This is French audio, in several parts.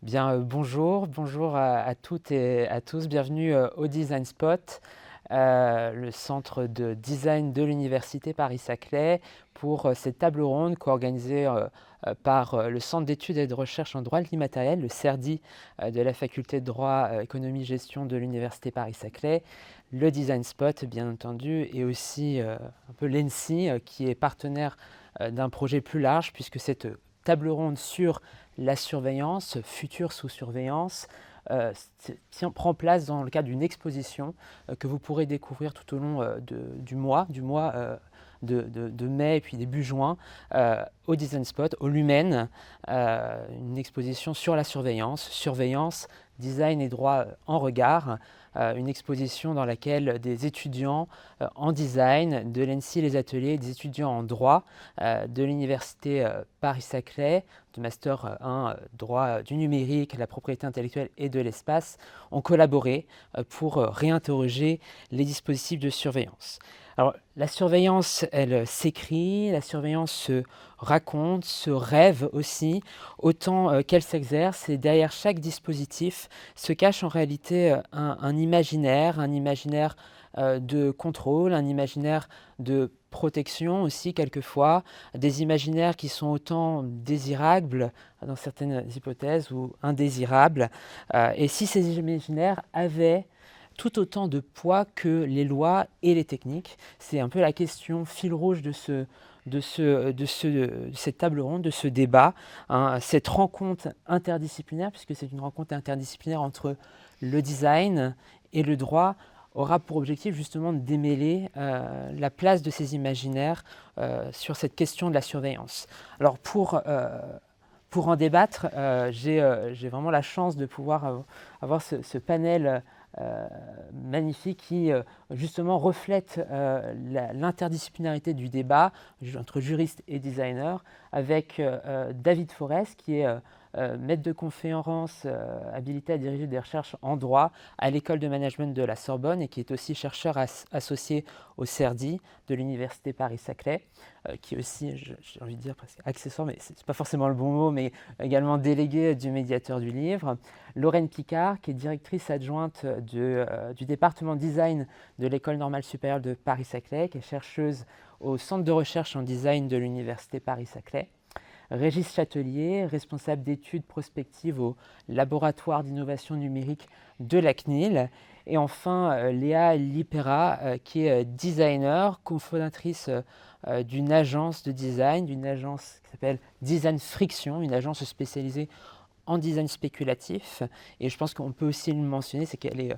Bonjour à toutes et à tous. Bienvenue au Design Spot, le centre de design de l'Université Paris-Saclay, pour cette table ronde co-organisée par le Centre d'études et de recherche en droit immatériel, le CERDI, de la Faculté de droit, économie, gestion de l'Université Paris-Saclay, le Design Spot, bien entendu, et aussi un peu l'ENSI, qui est partenaire d'un projet plus large, puisque cette table ronde sur la surveillance, future sous surveillance, prend place dans le cadre d'une exposition que vous pourrez découvrir tout au long du mois de mai et puis début juin au Design Spot, au Lumen, une exposition sur la surveillance, design et droit en regard, une exposition dans laquelle des étudiants en design de l'ENSI Les Ateliers, des étudiants en droit de l'Université Paris-Saclay, du Master 1 droit du numérique, la propriété intellectuelle et de l'espace, ont collaboré pour réinterroger les dispositifs de surveillance. Alors, la surveillance, elle s'écrit, la surveillance se raconte, se rêve aussi, autant qu'elle s'exerce. Et derrière chaque dispositif se cache en réalité un imaginaire de contrôle, un imaginaire de protection aussi quelquefois, des imaginaires qui sont autant désirables dans certaines hypothèses ou indésirables. Et si ces imaginaires avaient tout autant de poids que les lois et les techniques, c'est un peu la question fil rouge de cette table ronde, de ce débat, hein, cette rencontre interdisciplinaire, puisque c'est une rencontre interdisciplinaire entre le design et le droit, aura pour objectif justement de démêler la place de ces imaginaires sur cette question de la surveillance. Alors pour en débattre, j'ai vraiment la chance de pouvoir avoir ce panel magnifique qui justement reflète l'interdisciplinarité du débat entre juristes et designers, avec David Forest qui est maître de conférence habilité à diriger des recherches en droit à l'école de management de la Sorbonne et qui est aussi chercheur associé au CERDI de l'Université Paris-Saclay, qui est aussi, j'ai envie de dire presque accessoire, mais ce n'est pas forcément le bon mot, mais également délégué du médiateur du livre. Lorraine Picard, qui est directrice adjointe du département design de l'École normale supérieure de Paris-Saclay, qui est chercheuse au centre de recherche en design de l'Université Paris-Saclay. Régis Châtelier, responsable d'études prospectives au laboratoire d'innovation numérique de la CNIL. Et enfin, Léa Lipera, qui est designer, cofondatrice d'une agence de design, d'une agence qui s'appelle Design Friction, une agence spécialisée en design spéculatif. Et je pense qu'on peut aussi le mentionner, c'est qu'elle est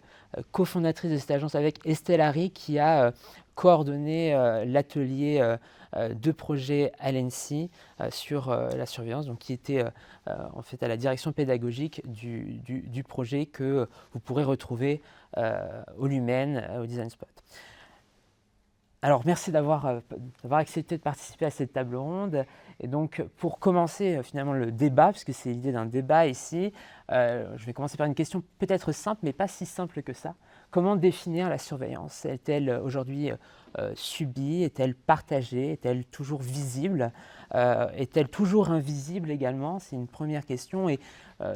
cofondatrice de cette agence avec Estelle Harry, qui a coordonné l'atelier de projet à l'ENSI sur la surveillance, donc qui était en fait à la direction pédagogique du projet que vous pourrez retrouver au Lumen, au Design Spot. Alors, merci d'avoir accepté de participer à cette table ronde. Et donc, pour commencer finalement le débat, puisque c'est l'idée d'un débat ici, je vais commencer par une question peut-être simple, mais pas si simple que ça. Comment définir la surveillance? Est-elle aujourd'hui subie? Est-elle partagée? Est-elle toujours visible? Est-elle toujours invisible également? C'est une première question. Et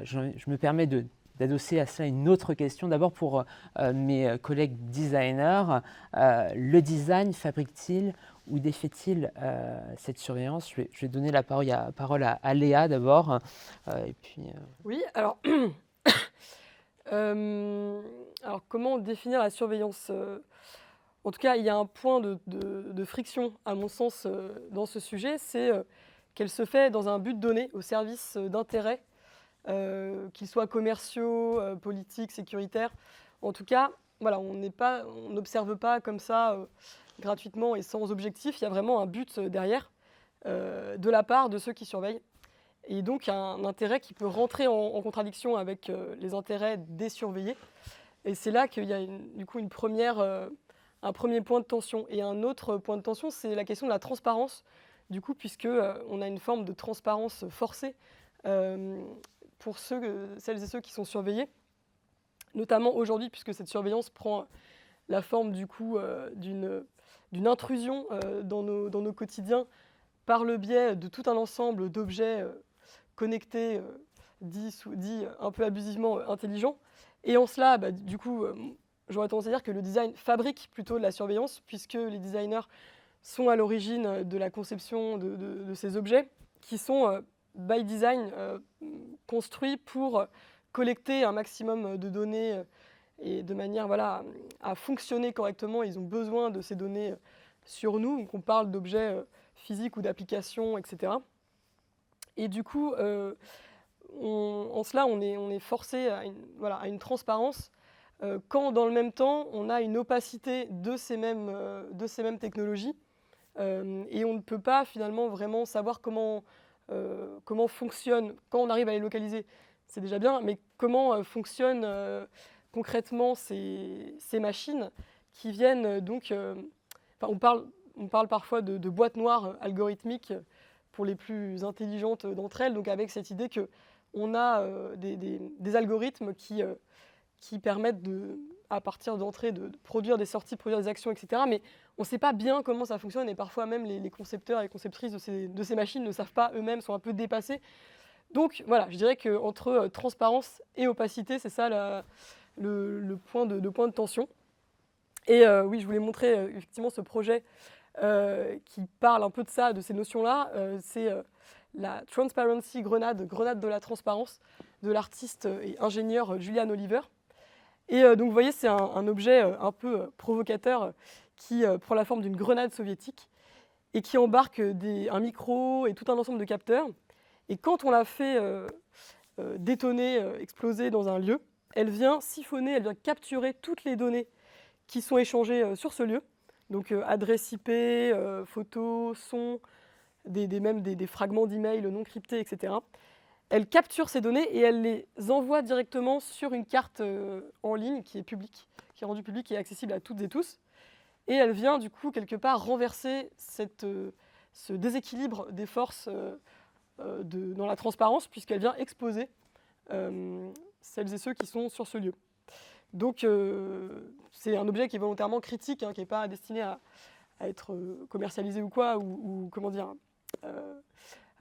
je me permets d'adosser à cela une autre question. D'abord pour mes collègues designers, le design fabrique-t-il ou défait-il cette surveillance? Je vais donner la parole à Léa d'abord. Et puis, Oui, alors, alors comment définir la surveillance? En tout cas, il y a un point de friction, à mon sens, dans ce sujet, c'est qu'elle se fait dans un but donné, au service d'intérêts, qu'ils soient commerciaux, politiques, sécuritaires. En tout cas, voilà, on n'observe pas comme ça, gratuitement et sans objectif. Il y a vraiment un but derrière, de la part de ceux qui surveillent. Et donc un intérêt qui peut rentrer en contradiction avec les intérêts des surveillés. Et c'est là qu'il y a un premier point de tension. Et un autre point de tension, c'est la question de la transparence, du coup, puisque on a une forme de transparence forcée euh, pour celles et ceux qui sont surveillés, notamment aujourd'hui, puisque cette surveillance prend la forme du coup d'une intrusion dans nos quotidiens par le biais de tout un ensemble d'objets connectés dit un peu abusivement intelligent. Et en cela, du coup, j'aurais tendance à dire que le design fabrique plutôt de la surveillance, puisque les designers sont à l'origine de la conception de ces objets, qui sont, by design, construits pour collecter un maximum de données et de manière voilà, à fonctionner correctement. Ils ont besoin de ces données sur nous. Donc on parle d'objets physiques ou d'applications, etc. Et du coup, en cela, on est forcé à une transparence quand, dans le même temps, on a une opacité de ces mêmes technologies. Et on ne peut pas finalement vraiment savoir comment fonctionne, quand on arrive à les localiser, c'est déjà bien, mais comment fonctionnent concrètement ces machines qui viennent on parle parfois de boîtes noires algorithmiques pour les plus intelligentes d'entre elles, donc avec cette idée qu'on a des algorithmes qui permettent à partir d'entrées, de produire des sorties, de produire des actions, etc. Mais on ne sait pas bien comment ça fonctionne et parfois même les concepteurs et les conceptrices de ces machines ne savent pas eux-mêmes, sont un peu dépassés. Donc voilà, je dirais qu'entre transparence et opacité, c'est ça le point de tension. Et oui, je voulais montrer effectivement ce projet qui parle un peu de ça, de ces notions-là. C'est la Transparency Grenade de la transparence, de l'artiste et ingénieur Julian Oliver. Et donc vous voyez, c'est un objet un peu provocateur qui prend la forme d'une grenade soviétique et qui embarque un micro et tout un ensemble de capteurs. Et quand on la fait détonner, exploser dans un lieu, elle vient siphonner, elle vient capturer toutes les données qui sont échangées sur ce lieu. Donc adresse IP, photos, sons, même des fragments d'emails non cryptés, etc. Elle capture ces données et elle les envoie directement sur une carte en ligne qui est publique, qui est rendue publique et accessible à toutes et tous. Et elle vient du coup quelque part renverser ce déséquilibre des forces dans la transparence, puisqu'elle vient exposer celles et ceux qui sont sur ce lieu. Donc c'est un objet qui est volontairement critique, qui n'est pas destiné à être commercialisé ou quoi, ou comment dire,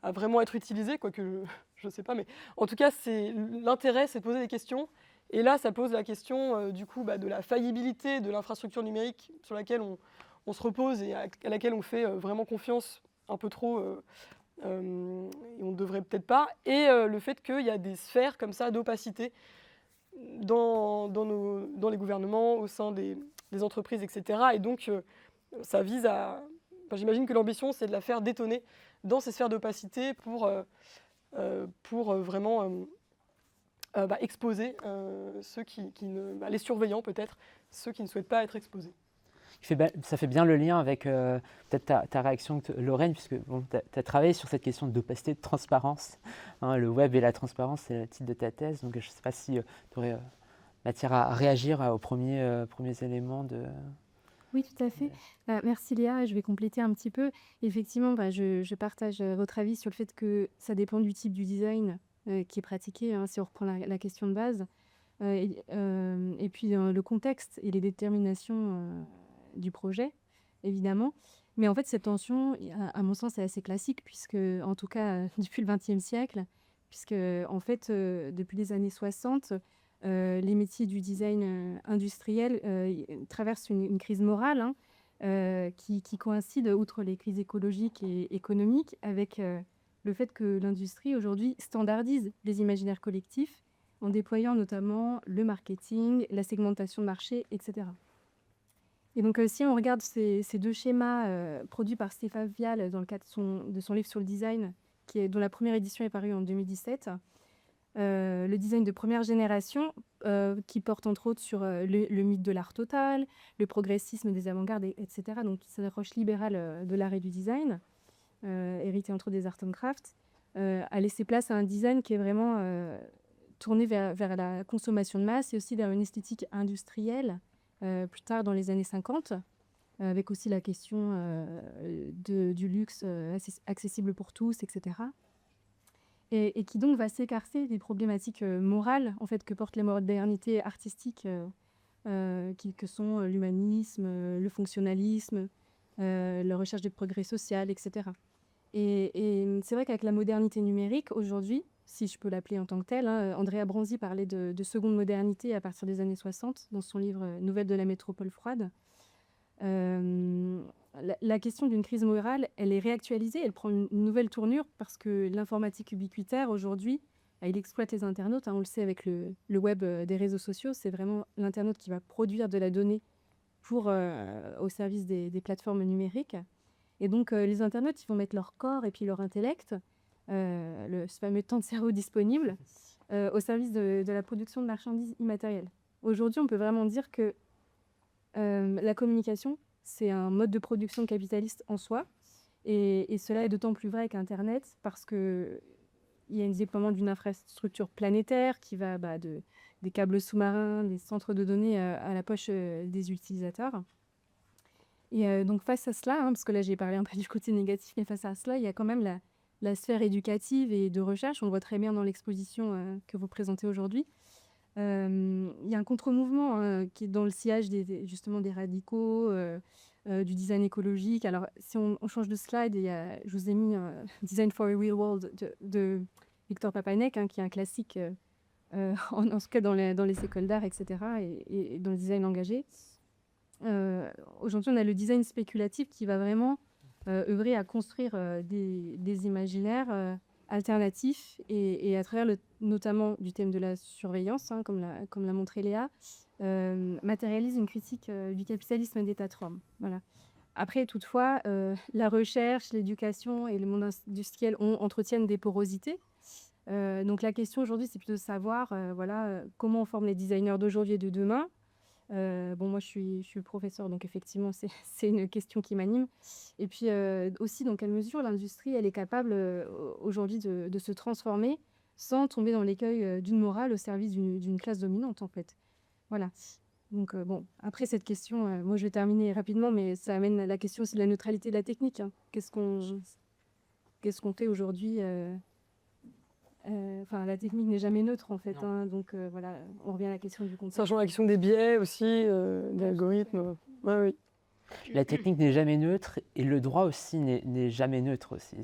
à vraiment être utilisé, quoique je ne sais pas, mais en tout cas, l'intérêt, c'est de poser des questions. Et là, ça pose la question du coup de la faillibilité de l'infrastructure numérique sur laquelle on se repose et à laquelle on fait vraiment confiance un peu trop, et on ne devrait peut-être pas. Et le fait qu'il y a des sphères comme ça d'opacité dans les gouvernements, au sein des entreprises, etc. Et donc, ça vise à... j'imagine que l'ambition, c'est de la faire détonner dans ces sphères d'opacité pour vraiment exposer ceux les surveillants peut-être, ceux qui ne souhaitent pas être exposés. Ça fait bien le lien avec peut-être ta réaction, Lorraine, puisque tu as travaillé sur cette question d'opacité, de transparence. Le web et la transparence, c'est le titre de ta thèse. Donc, je ne sais pas si tu aurais matière à réagir aux premiers éléments de... Oui, tout à fait. Merci Léa, je vais compléter un petit peu. Effectivement, je partage votre avis sur le fait que ça dépend du type du design qui est pratiqué, si on reprend la question de base. Et puis le contexte et les déterminations du projet, évidemment. Mais en fait, cette tension, à mon sens, est assez classique, puisque, en tout cas, depuis le XXe siècle, puisque, en fait, depuis les années 60, les métiers du design industriel traversent une crise morale qui coïncide, outre les crises écologiques et économiques, avec le fait que l'industrie, aujourd'hui, standardise les imaginaires collectifs en déployant notamment le marketing, la segmentation de marché, etc. Et donc, si on regarde ces deux schémas produits par Stéphane Vial dans le cadre de son livre sur le design, dont la première édition est parue en 2017, le design de première génération, qui porte entre autres sur le mythe de l'art total, le progressisme des avant-gardes, etc., donc cette approche libérale de l'art et du design, hérité entre autres des art and craft, a laissé place à un design qui est vraiment tourné vers la consommation de masse et aussi vers une esthétique industrielle, plus tard dans les années 50, avec aussi la question du luxe accessible pour tous, etc. Et qui donc va s'écarter des problématiques morales en fait, que portent les modernités artistiques que sont l'humanisme, le fonctionnalisme, la recherche de progrès social, etc. Et c'est vrai qu'avec la modernité numérique, aujourd'hui, si je peux l'appeler en tant que tel. Andrea Branzi parlait de seconde modernité à partir des années 60 dans son livre Nouvelles de la métropole froide. La question d'une crise morale, elle est réactualisée, elle prend une nouvelle tournure parce que l'informatique ubiquitaire aujourd'hui, il exploite les internautes. On le sait avec le web des réseaux sociaux, c'est vraiment l'internaute qui va produire de la donnée au service des plateformes numériques. Et donc, les internautes, ils vont mettre leur corps et puis leur intellect, ce fameux temps de cerveau disponible, au service de la production de marchandises immatérielles. Aujourd'hui, on peut vraiment dire que la communication, c'est un mode de production capitaliste en soi. Et cela est d'autant plus vrai avec Internet parce qu'il y a un déploiement d'une infrastructure planétaire qui va des câbles sous-marins, des centres de données à la poche des utilisateurs. Et donc face à cela, parce que là j'ai parlé un peu du côté négatif, mais face à cela, il y a quand même la sphère éducative et de recherche. On le voit très bien dans l'exposition que vous présentez aujourd'hui. Il y a un contre-mouvement qui est dans le sillage justement des radicaux, du design écologique. Alors si on change de slide, je vous ai mis Design for a Real World de Victor Papanek, qui est un classique en tout cas dans les écoles d'art, etc. et dans le design engagé. Aujourd'hui, on a le design spéculatif qui va vraiment œuvrer à construire des imaginaires alternatifs et à travers notamment du thème de la surveillance, comme l'a montré Léa, matérialise une critique du capitalisme et des plateformes. Voilà. Après, toutefois, la recherche, l'éducation et le monde industriel entretiennent des porosités. Donc la question aujourd'hui, c'est plutôt de savoir comment on forme les designers d'aujourd'hui et de demain. Moi, je suis professeure, donc effectivement, c'est une question qui m'anime. Et puis aussi, dans quelle mesure l'industrie, elle est capable aujourd'hui de se transformer sans tomber dans l'écueil d'une morale au service d'une classe dominante, en fait. Voilà. Donc, après cette question, moi, je vais terminer rapidement, mais ça amène à la question aussi de la neutralité de la technique. Qu'est-ce qu'on fait aujourd'hui la technique n'est jamais neutre en fait, donc voilà, on revient à la question du contexte. Sachant la question des biais aussi, des algorithmes. Oui. La technique n'est jamais neutre et le droit aussi n'est jamais neutre aussi.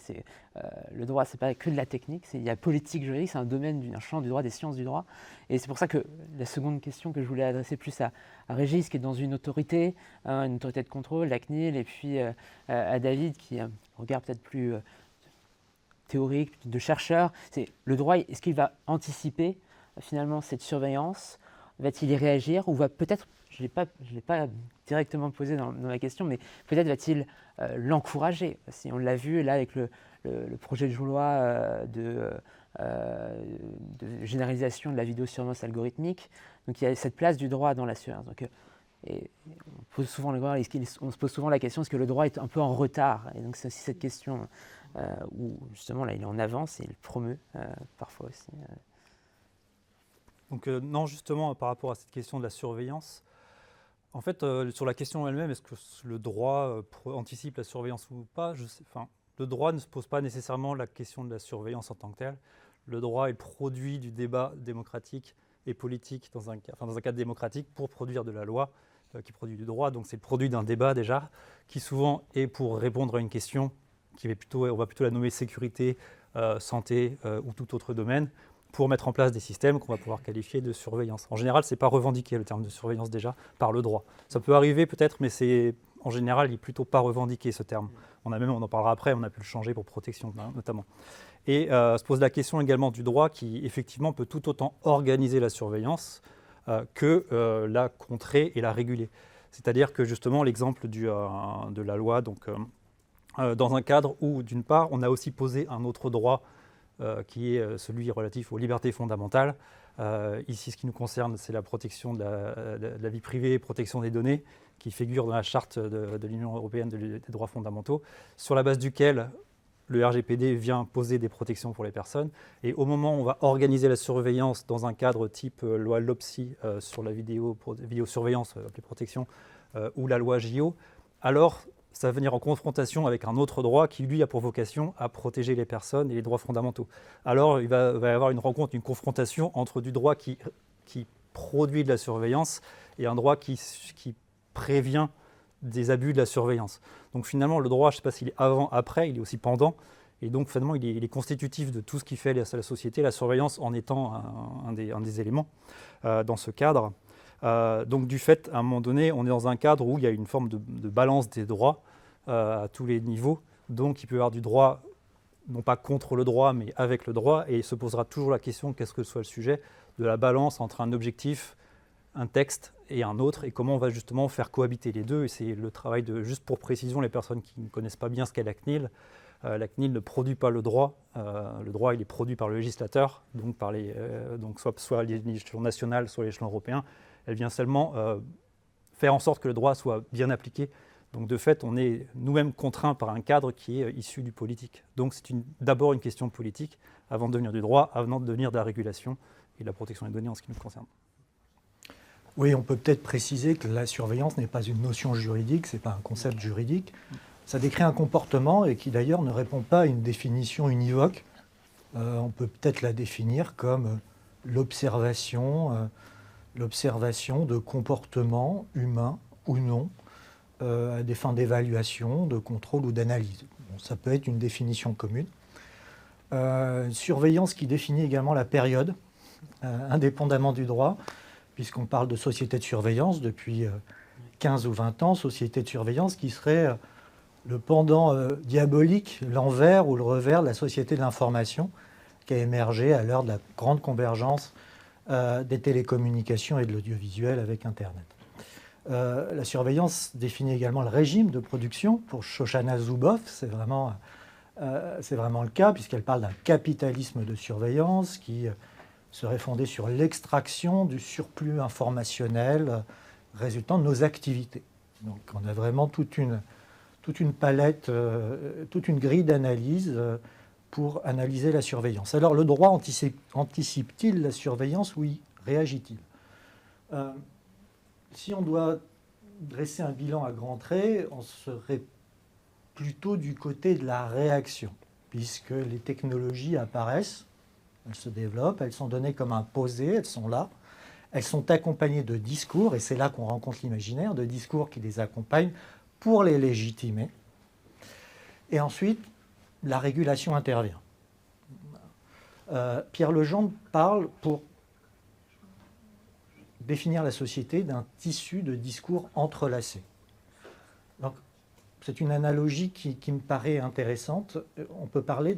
Le droit, c'est pas que de la technique, il y a politique juridique, c'est un domaine, un champ du droit, des sciences du droit. Et c'est pour ça que la seconde question que je voulais adresser plus à Régis, qui est dans une autorité de contrôle, la CNIL, et puis à David, qui a un regard peut-être plus théorique, de chercheur. C'est le droit, est-ce qu'il va anticiper finalement cette surveillance? Va-t-il y réagir? Ou va peut-être, je ne l'ai pas directement posé dans la question, mais peut-être va-t-il l'encourager? Si on l'a vu là avec le projet de loi de généralisation de la vidéosurveillance algorithmique. Donc il y a cette place du droit dans la surveillance. Donc, et on se pose souvent la question, est-ce que le droit est un peu en retard? Et donc c'est aussi cette question où justement là il est en avance et il promeut parfois aussi. Donc non, justement par rapport à cette question de la surveillance, en fait sur la question elle-même, est-ce que le droit anticipe la surveillance ou pas? Le droit ne se pose pas nécessairement la question de la surveillance en tant que telle. Le droit est le produit du débat démocratique et politique dans un cadre démocratique pour produire de la loi qui produit du droit. Donc c'est le produit d'un débat déjà qui souvent est pour répondre à une question on va plutôt la nommer sécurité, santé ou tout autre domaine, pour mettre en place des systèmes qu'on va pouvoir qualifier de surveillance. En général, ce n'est pas revendiqué le terme de surveillance déjà par le droit. Ça peut arriver peut-être, mais en général, il n'est plutôt pas revendiqué ce terme. On en parlera après, on a pu le changer pour protection notamment. Et se pose la question également du droit qui effectivement peut tout autant organiser la surveillance que la contrer et la réguler. C'est-à-dire que justement l'exemple de la loi, dans un cadre où d'une part on a aussi posé un autre droit qui est celui relatif aux libertés fondamentales. Ici, ce qui nous concerne, c'est la protection de la vie privée, protection des données, qui figure dans la charte de l'Union européenne des droits fondamentaux, sur la base duquel le RGPD vient poser des protections pour les personnes. Et au moment où on va organiser la surveillance dans un cadre type loi LOPSI sur la vidéosurveillance, les protections, ou la loi JO, alors ça va venir en confrontation avec un autre droit qui, lui, a pour vocation à protéger les personnes et les droits fondamentaux. Alors, il va y avoir une rencontre, une confrontation entre du droit qui produit de la surveillance et un droit qui prévient des abus de la surveillance. Donc finalement, le droit, je ne sais pas s'il est avant, après, il est aussi pendant. Et donc, finalement, il est constitutif de tout ce qui fait la société, la surveillance en étant un des éléments dans ce cadre. Donc, du fait, à un moment donné, on est dans un cadre où il y a une forme de balance des droits à tous les niveaux. Donc, il peut y avoir du droit, non pas contre le droit, mais avec le droit. Et il se posera toujours la question, qu'est-ce que soit le sujet, de la balance entre un objectif, un texte et un autre, et comment on va justement faire cohabiter les deux. Et c'est le travail de, juste pour précision, les personnes qui ne connaissent pas bien ce qu'est la CNIL. La CNIL ne produit pas le droit. Le droit, il est produit par le législateur, donc, donc soit à l'échelon national, soit à l'échelon européen. Elle vient seulement faire en sorte que le droit soit bien appliqué. Donc de fait, on est nous-mêmes contraints par un cadre qui est issu du politique. Donc c'est d'abord une question politique, avant de devenir du droit, avant de devenir de la régulation et de la protection des données en ce qui nous concerne. Oui, on peut peut-être préciser que la surveillance n'est pas une notion juridique, ce n'est pas un concept juridique. Ça décrit un comportement et qui d'ailleurs ne répond pas à une définition univoque. On peut peut-être la définir comme l'observation de comportements humains ou non à des fins d'évaluation, de contrôle ou d'analyse. Bon, ça peut être une définition commune. Surveillance qui définit également la période, indépendamment du droit, puisqu'on parle de société de surveillance depuis 15 ou 20 ans, société de surveillance qui serait le pendant diabolique, l'envers ou le revers de la société de l'information qui a émergé à l'heure de la grande convergence des télécommunications et de l'audiovisuel avec Internet. La surveillance définit également le régime de production. Pour Shoshana Zuboff, c'est vraiment le cas, puisqu'elle parle d'un capitalisme de surveillance qui serait fondé sur l'extraction du surplus informationnel résultant de nos activités. Donc on a vraiment toute une palette, toute une grille d'analyse pour analyser la surveillance. Alors le droit anticipe-t-il la surveillance? Oui, réagit-il? Si on doit dresser un bilan à grands traits, on serait plutôt du côté de la réaction, puisque les technologies apparaissent, elles se développent, elles sont données comme imposées, elles sont là, elles sont accompagnées de discours, et c'est là qu'on rencontre l'imaginaire, de discours qui les accompagnent pour les légitimer. Et ensuite, la régulation intervient. Pierre Legendre parle, pour définir la société, d'un tissu de discours entrelacés. Donc, c'est une analogie qui me paraît intéressante. On peut parler,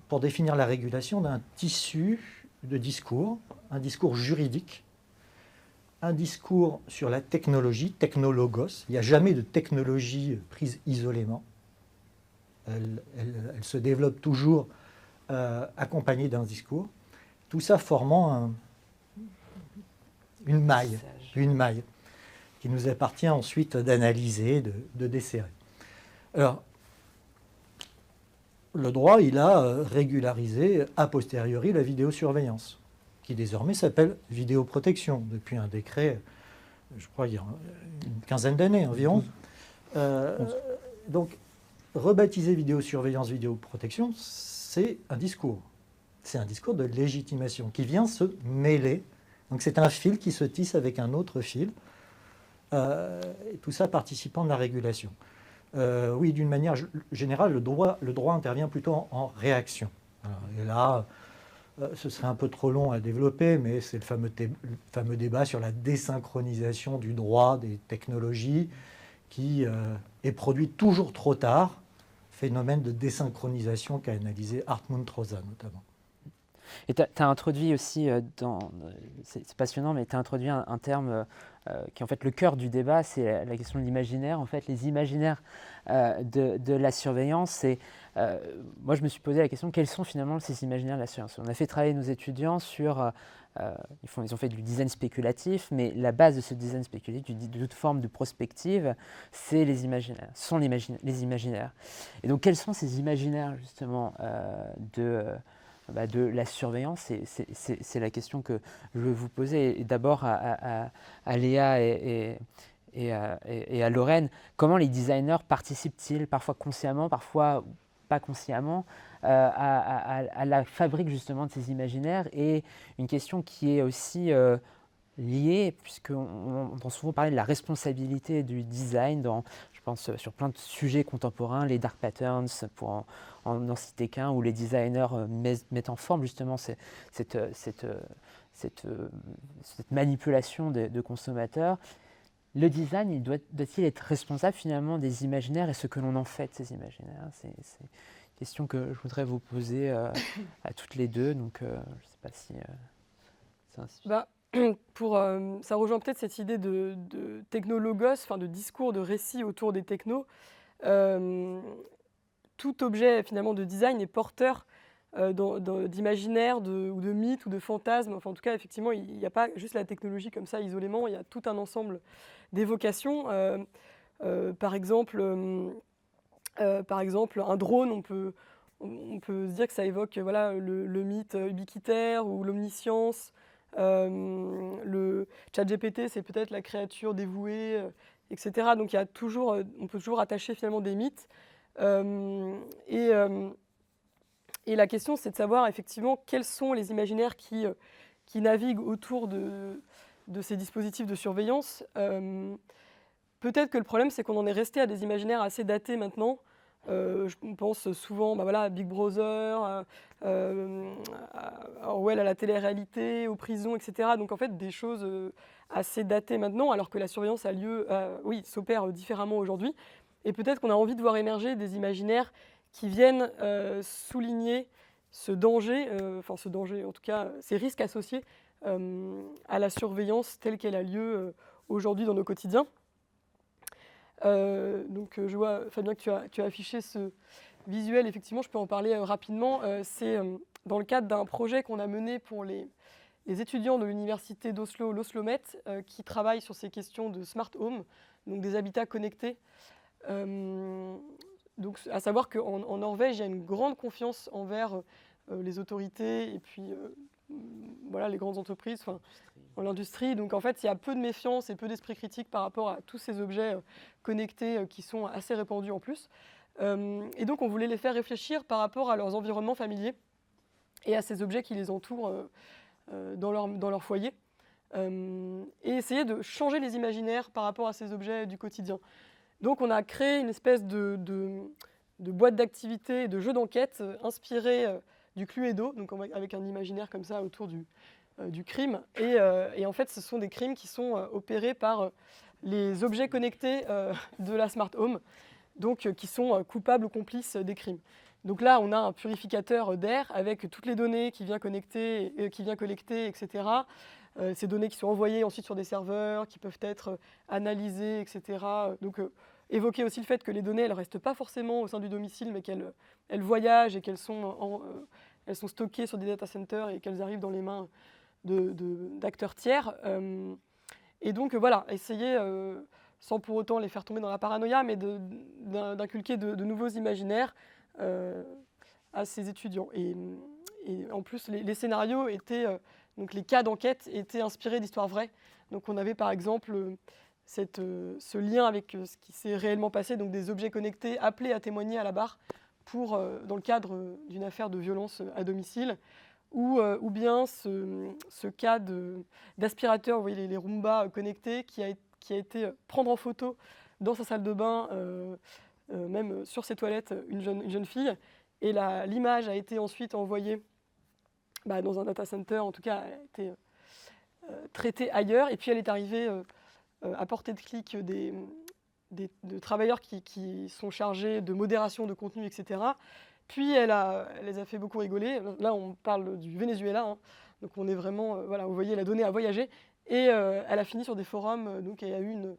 pour définir la régulation, d'un tissu de discours, un discours juridique, un discours sur la technologie, technologos. Il n'y a jamais de technologie prise isolément. Elle se développe toujours accompagnée d'un discours. Tout ça formant une maille qui nous appartient ensuite d'analyser, de desserrer. Alors, le droit, il a régularisé a posteriori la vidéosurveillance, qui désormais s'appelle vidéoprotection, depuis un décret, je crois, il y a une quinzaine d'années environ. Donc, rebaptiser vidéosurveillance, vidéoprotection, c'est un discours. C'est un discours de légitimation qui vient se mêler. Donc c'est un fil qui se tisse avec un autre fil. Et tout ça participant de la régulation. Oui, d'une manière générale, le droit intervient plutôt en réaction. Alors, et là, ce serait un peu trop long à développer, mais c'est le fameux débat sur la désynchronisation du droit, des technologies, qui est produit toujours trop tard. Phénomène de désynchronisation qu'a analysé Hartmut Rosa notamment. Et tu as introduit aussi, c'est passionnant, mais tu as introduit un terme qui est en fait le cœur du débat, c'est la question de l'imaginaire. En fait, les imaginaires de la surveillance. Et moi, je me suis posé la question, quels sont finalement ces imaginaires de la surveillance? On a fait travailler nos étudiants sur... ils ont fait du design spéculatif, mais la base de ce design spéculatif, de toute forme de prospective, c'est les imaginaires, sont les imaginaires. Et donc, quels sont ces imaginaires, justement, de la surveillance? C'est la question que je veux vous poser. Et d'abord à Léa et à Lorraine, comment les designers participent-ils, parfois consciemment, parfois pas consciemment, à la fabrique justement de ces imaginaires? Et une question qui est aussi liée, puisqu'on entend souvent parler de la responsabilité du design, je pense sur plein de sujets contemporains, les dark patterns, pour en citer qu'un, où les designers mettent en forme justement cette manipulation de consommateurs. Le design, doit-il être responsable finalement des imaginaires et ce que l'on en fait de ces imaginaires? C'est une question que je voudrais vous poser à toutes les deux. Donc, je ne sais pas si c'est un sujet. Bah, ça rejoint peut-être cette idée de technologos, enfin de discours, de récit autour des technos. Tout objet finalement de design est porteur d'imaginaire, ou de mythes ou de fantasmes. Enfin, en tout cas, effectivement, il n'y a pas juste la technologie comme ça isolément, il y a tout un ensemble d'évocations. Par exemple, un drone, on peut se dire que ça évoque voilà, le mythe ubiquitaire ou l'omniscience. Le ChatGPT, c'est peut-être la créature dévouée, etc. Donc on peut toujours attacher finalement des mythes. Et la question, c'est de savoir effectivement quels sont les imaginaires qui naviguent autour de ces dispositifs de surveillance. Peut-être que le problème, c'est qu'on en est resté à des imaginaires assez datés maintenant. Je pense souvent à Big Brother, à Orwell, à la télé-réalité, aux prisons, etc. Donc en fait, des choses assez datées maintenant, alors que la surveillance s'opère différemment aujourd'hui. Et peut-être qu'on a envie de voir émerger des imaginaires qui viennent souligner ce danger, en tout cas, ces risques associés à la surveillance telle qu'elle a lieu aujourd'hui dans nos quotidiens. Donc je vois, Fabien, que tu as affiché ce visuel. Effectivement, je peux en parler rapidement. C'est dans le cadre d'un projet qu'on a mené pour les étudiants de l'université d'Oslo, l'Oslomet, qui travaillent sur ces questions de smart home, donc des habitats connectés. Donc, à savoir qu'en Norvège, il y a une grande confiance envers les autorités et puis les grandes entreprises, en l'industrie. Donc en fait, il y a peu de méfiance et peu d'esprit critique par rapport à tous ces objets connectés qui sont assez répandus en plus. Et donc on voulait les faire réfléchir par rapport à leurs environnements familiers et à ces objets qui les entourent dans leur foyer. Et essayer de changer les imaginaires par rapport à ces objets du quotidien. Donc on a créé une espèce de boîte d'activités, de jeux d'enquête inspirés du Cluedo, donc avec un imaginaire comme ça autour du crime. Et en fait, ce sont des crimes qui sont opérés par les objets connectés de la smart home, donc qui sont coupables ou complices des crimes. Donc là, on a un purificateur d'air avec toutes les données qui vient collecter, etc. Ces données qui sont envoyées ensuite sur des serveurs, qui peuvent être analysées, etc. Donc évoquer aussi le fait que les données, elles ne restent pas forcément au sein du domicile, mais qu'elles voyagent et qu'elles sont, elles sont stockées sur des data centers et qu'elles arrivent dans les mains d'acteurs tiers. Et donc voilà, essayer, sans pour autant les faire tomber dans la paranoïa, mais d'inculquer de nouveaux imaginaires à ces étudiants. Et en plus, les scénarios étaient, donc les cas d'enquête étaient inspirés d'histoires vraies. Donc on avait par exemple ce lien avec ce qui s'est réellement passé, donc des objets connectés appelés à témoigner à la barre dans le cadre d'une affaire de violence à domicile, ou bien ce cas d'aspirateur, vous voyez les Roomba connectés, qui a été prendre en photo dans sa salle de bain, même sur ses toilettes, une jeune fille. Et l'image a été ensuite envoyée dans un data center, en tout cas, elle a été traitée ailleurs. Et puis elle est arrivée à portée de clic de travailleurs qui sont chargés de modération de contenu, etc. Puis elle les a fait beaucoup rigoler. Là, on parle du Venezuela, hein. Donc on est vraiment, vous voyez, la donnée a voyagé. Et elle a fini sur des forums, donc il y a eu une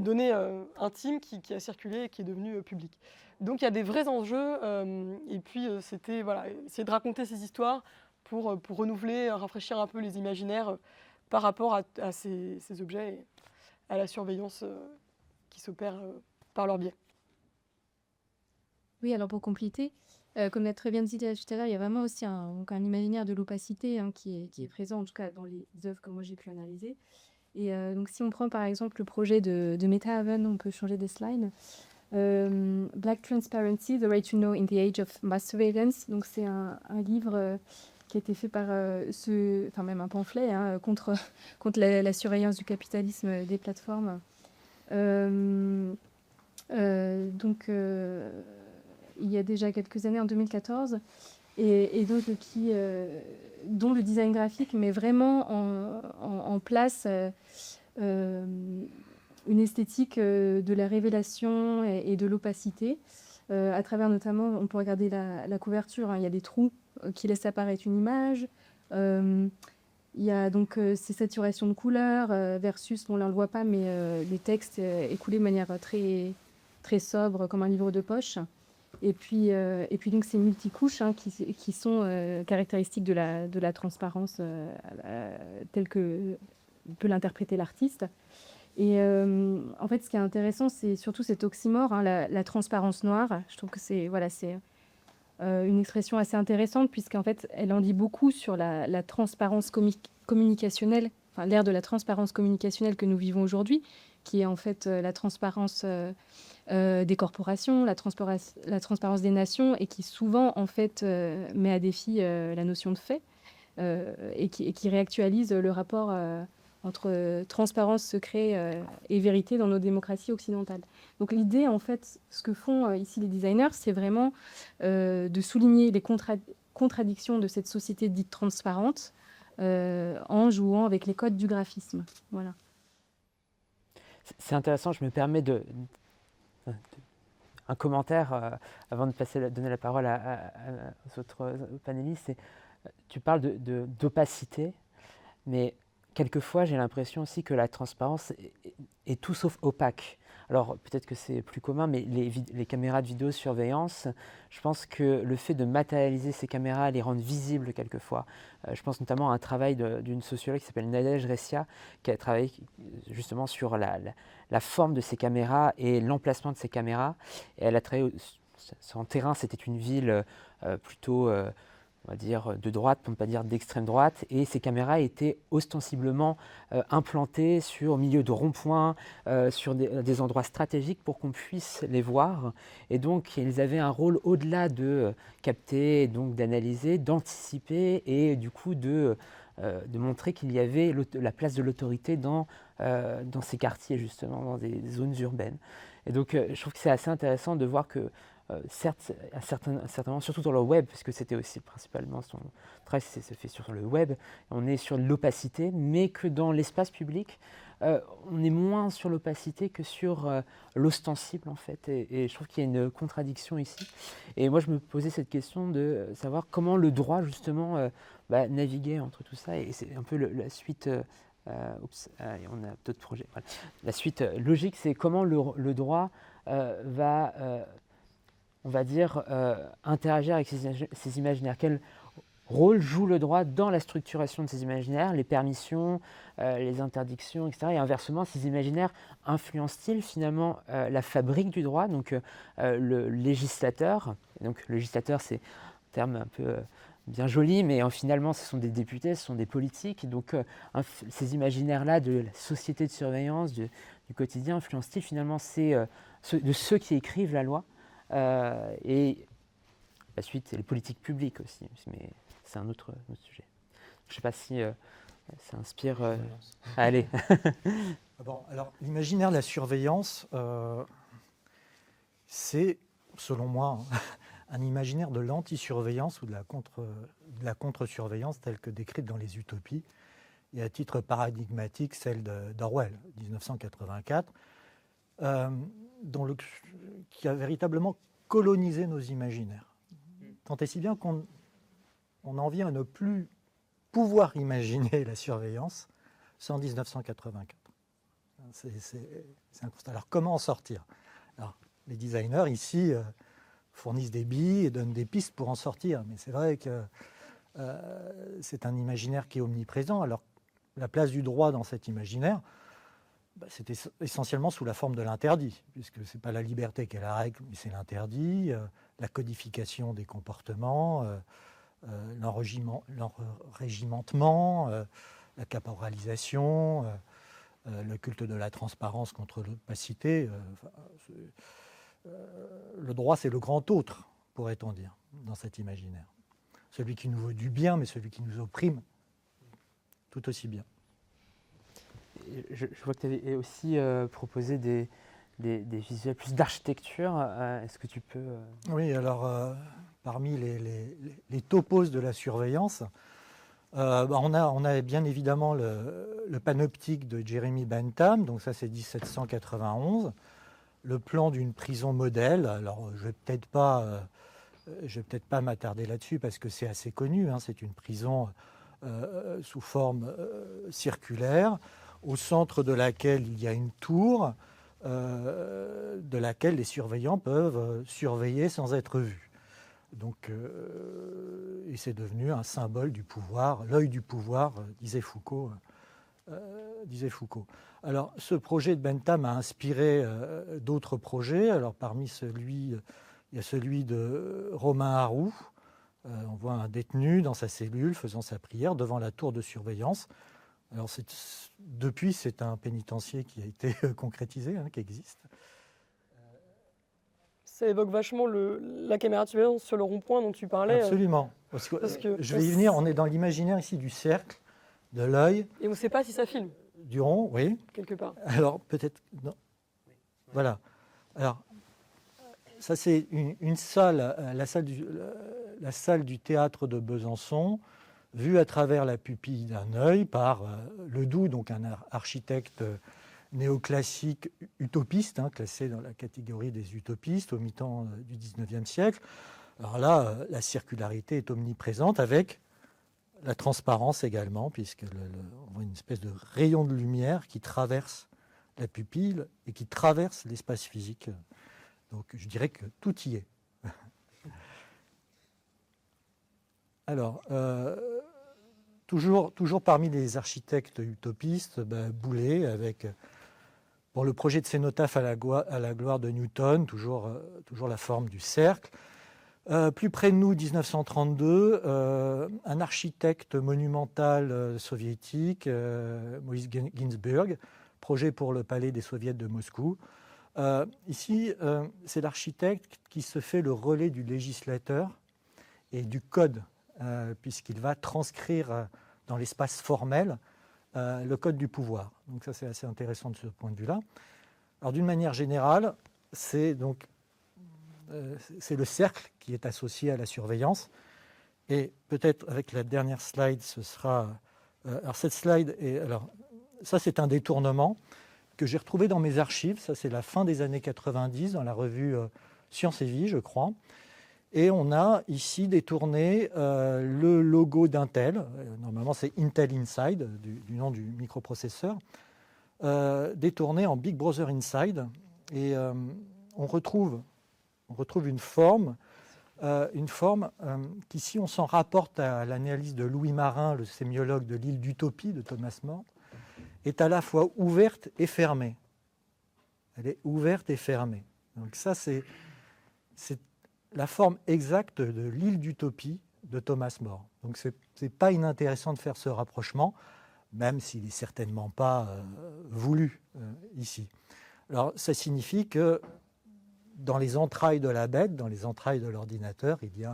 donnée intime qui a circulé et qui est devenue publique. Donc il y a des vrais enjeux, et puis c'était essayer de raconter ces histoires pour renouveler, rafraîchir un peu les imaginaires par rapport à ces objets et à la surveillance qui s'opère par leur biais. Oui, alors pour compléter, comme l'a très bien dit tout à l'heure, il y a vraiment aussi un imaginaire de l'opacité qui est présent, en tout cas dans les œuvres que moi j'ai pu analyser. Et donc si on prend par exemple le projet de MetaHaven, on peut changer de slide. Black Transparency, The Right to Know in the Age of Mass Surveillance. Donc c'est un livre qui a été fait par enfin même un pamphlet hein, contre la surveillance du capitalisme des plateformes. Donc, il y a déjà quelques années, en 2014, et donc dont le design graphique met vraiment en place une esthétique de la révélation et de l'opacité, à travers notamment, on peut regarder la couverture, hein, il y a des trous qui laissent apparaître une image. Il y a donc ces saturations de couleurs versus, bon là on ne le voit pas, mais les textes écoulés de manière très, très sobre, comme un livre de poche. Et puis donc ces multicouches hein, qui sont caractéristiques de la transparence telle que peut l'interpréter l'artiste. Et en fait, ce qui est intéressant, c'est surtout cet oxymore, hein, la transparence noire. Je trouve que c'est une expression assez intéressante, puisqu'en fait, elle en dit beaucoup sur la transparence communicationnelle, enfin l'ère de la transparence communicationnelle que nous vivons aujourd'hui, qui est en fait la transparence des corporations, la transparence des nations, et qui souvent en fait met à défi la notion de fait, et qui réactualise le rapport entre transparence, secret et vérité dans nos démocraties occidentales. Donc l'idée, en fait, ce que font ici les designers, c'est vraiment de souligner les contradictions de cette société dite transparente en jouant avec les codes du graphisme. Voilà. C'est intéressant, je me permets un commentaire avant de donner la parole aux autres panélistes. Tu parles d'opacité, mais quelquefois j'ai l'impression aussi que la transparence est tout sauf opaque. Alors peut-être que c'est plus commun, mais les caméras de vidéosurveillance, je pense que le fait de matérialiser ces caméras, les rendre visibles quelquefois, je pense notamment à un travail d'une sociologue qui s'appelle Nadège Ressia, qui a travaillé justement sur la forme de ces caméras et l'emplacement de ces caméras. Et elle a travaillé, son terrain, c'était une ville plutôt on va dire de droite, pour ne pas dire d'extrême droite, et ces caméras étaient ostensiblement implantées au milieu de ronds-points, sur des endroits stratégiques pour qu'on puisse les voir. Et donc, ils avaient un rôle au-delà de capter, donc d'analyser, d'anticiper, et du coup de montrer qu'il y avait la place de l'autorité dans ces quartiers, justement, dans des zones urbaines. Et donc, je trouve que c'est assez intéressant de voir que certes, certainement, surtout dans le web, parce que c'était aussi principalement son travail, se fait sur le web, on est sur l'opacité, mais que dans l'espace public, on est moins sur l'opacité que sur l'ostensible, en fait. Et je trouve qu'il y a une contradiction ici. Et moi, je me posais cette question de savoir comment le droit, justement, naviguait entre tout ça. Et c'est un peu la suite... on a d'autres projets. Voilà. La suite logique, c'est comment le droit va... on va dire, interagir avec ces imaginaires. Quel rôle joue le droit dans la structuration de ces imaginaires, les permissions, les interdictions, etc. Et inversement, ces imaginaires influencent-ils finalement la fabrique du droit, donc le législateur. Donc le législateur, c'est un terme un peu bien joli, mais finalement, ce sont des députés, ce sont des politiques. Donc ces imaginaires-là de la société de surveillance, du quotidien, influencent-ils finalement de ceux qui écrivent la loi. Et la suite, c'est les politiques publiques aussi, mais c'est un autre sujet. Je ne sais pas si ça inspire... Allez. Bon, alors, l'imaginaire de la surveillance, c'est, selon moi, un imaginaire de l'anti-surveillance ou de la contre-surveillance telle que décrite dans les utopies, et à titre paradigmatique, celle d'Orwell, 1984, qui a véritablement colonisé nos imaginaires. Tant et si bien qu'on en vient à ne plus pouvoir imaginer la surveillance sans 1984. C'est un constat. Alors comment en sortir ? Alors, les designers ici fournissent des billes et donnent des pistes pour en sortir, mais c'est vrai que c'est un imaginaire qui est omniprésent. Alors la place du droit dans cet imaginaire, c'est essentiellement sous la forme de l'interdit, puisque ce n'est pas la liberté qui est la règle, mais c'est l'interdit, la codification des comportements, l'enrégimentement, la caporalisation, le culte de la transparence contre l'opacité. Le droit, c'est le grand autre, pourrait-on dire, dans cet imaginaire. celui qui nous veut du bien, mais celui qui nous opprime tout aussi bien. Je vois que tu avais aussi proposé des visuels plus d'architecture. Est-ce que tu peux... Oui, alors parmi les topos de la surveillance, on a bien évidemment le panoptique de Jeremy Bentham, donc ça c'est 1791, le plan d'une prison modèle. Alors je ne vais peut-être pas m'attarder là-dessus parce que c'est assez connu, hein, c'est une prison sous forme circulaire, au centre de laquelle il y a une tour, de laquelle les surveillants peuvent surveiller sans être vus. Donc, et c'est devenu un symbole du pouvoir, l'œil du pouvoir, disait Foucault. Alors, ce projet de Bentham a inspiré d'autres projets. Alors, il y a celui de Romain Haroux. On voit un détenu dans sa cellule faisant sa prière devant la tour de surveillance. Alors, depuis, c'est un pénitencier qui a été concrétisé, hein, qui existe. Ça évoque vachement la caméra de surveillance sur le rond-point dont tu parlais. Absolument. Parce que je vais y venir, on est dans l'imaginaire ici du cercle, de l'œil. Et on ne sait pas si ça filme, Du rond, oui. quelque part. Alors, peut-être... Non. Voilà. Alors, ça, c'est une salle, la salle du théâtre de Besançon, vue à travers la pupille d'un œil par Ledoux, donc un architecte néoclassique utopiste, hein, classé dans la catégorie des utopistes au mi-temps du XIXe siècle. Alors là, la circularité est omniprésente avec la transparence également, puisque on voit une espèce de rayon de lumière qui traverse la pupille et qui traverse l'espace physique. Donc je dirais que tout y est. Alors, toujours parmi les architectes utopistes, Boulay avec le projet de cénotaphe à la gloire de Newton, toujours la forme du cercle. Plus près de nous, 1932, un architecte monumental soviétique, Moïse Ginsburg, projet pour le palais des soviets de Moscou. Ici, c'est l'architecte qui se fait le relais du législateur et du code, puisqu'il va transcrire dans l'espace formel le code du pouvoir. Donc ça, c'est assez intéressant de ce point de vue-là. Alors d'une manière générale, c'est le cercle qui est associé à la surveillance. Et peut-être avec la dernière slide, ce sera... alors cette slide, ça c'est un détournement que j'ai retrouvé dans mes archives. Ça c'est la fin des années 90, dans la revue Science et Vie, je crois. Et on a ici détourné le logo d'Intel. Normalement c'est Intel Inside, du nom du microprocesseur. Détourné en Big Brother Inside. Et on retrouve une forme qui, si on s'en rapporte à l'analyse de Louis Marin, le sémiologue de l'île d'Utopie de Thomas More, est à la fois ouverte et fermée. Elle est ouverte et fermée. Donc ça, c'est la forme exacte de l'île d'Utopie de Thomas More. Donc c'est pas inintéressant de faire ce rapprochement, même s'il n'est certainement pas voulu ici. Alors ça signifie que dans les entrailles de la bête, dans les entrailles de l'ordinateur, il y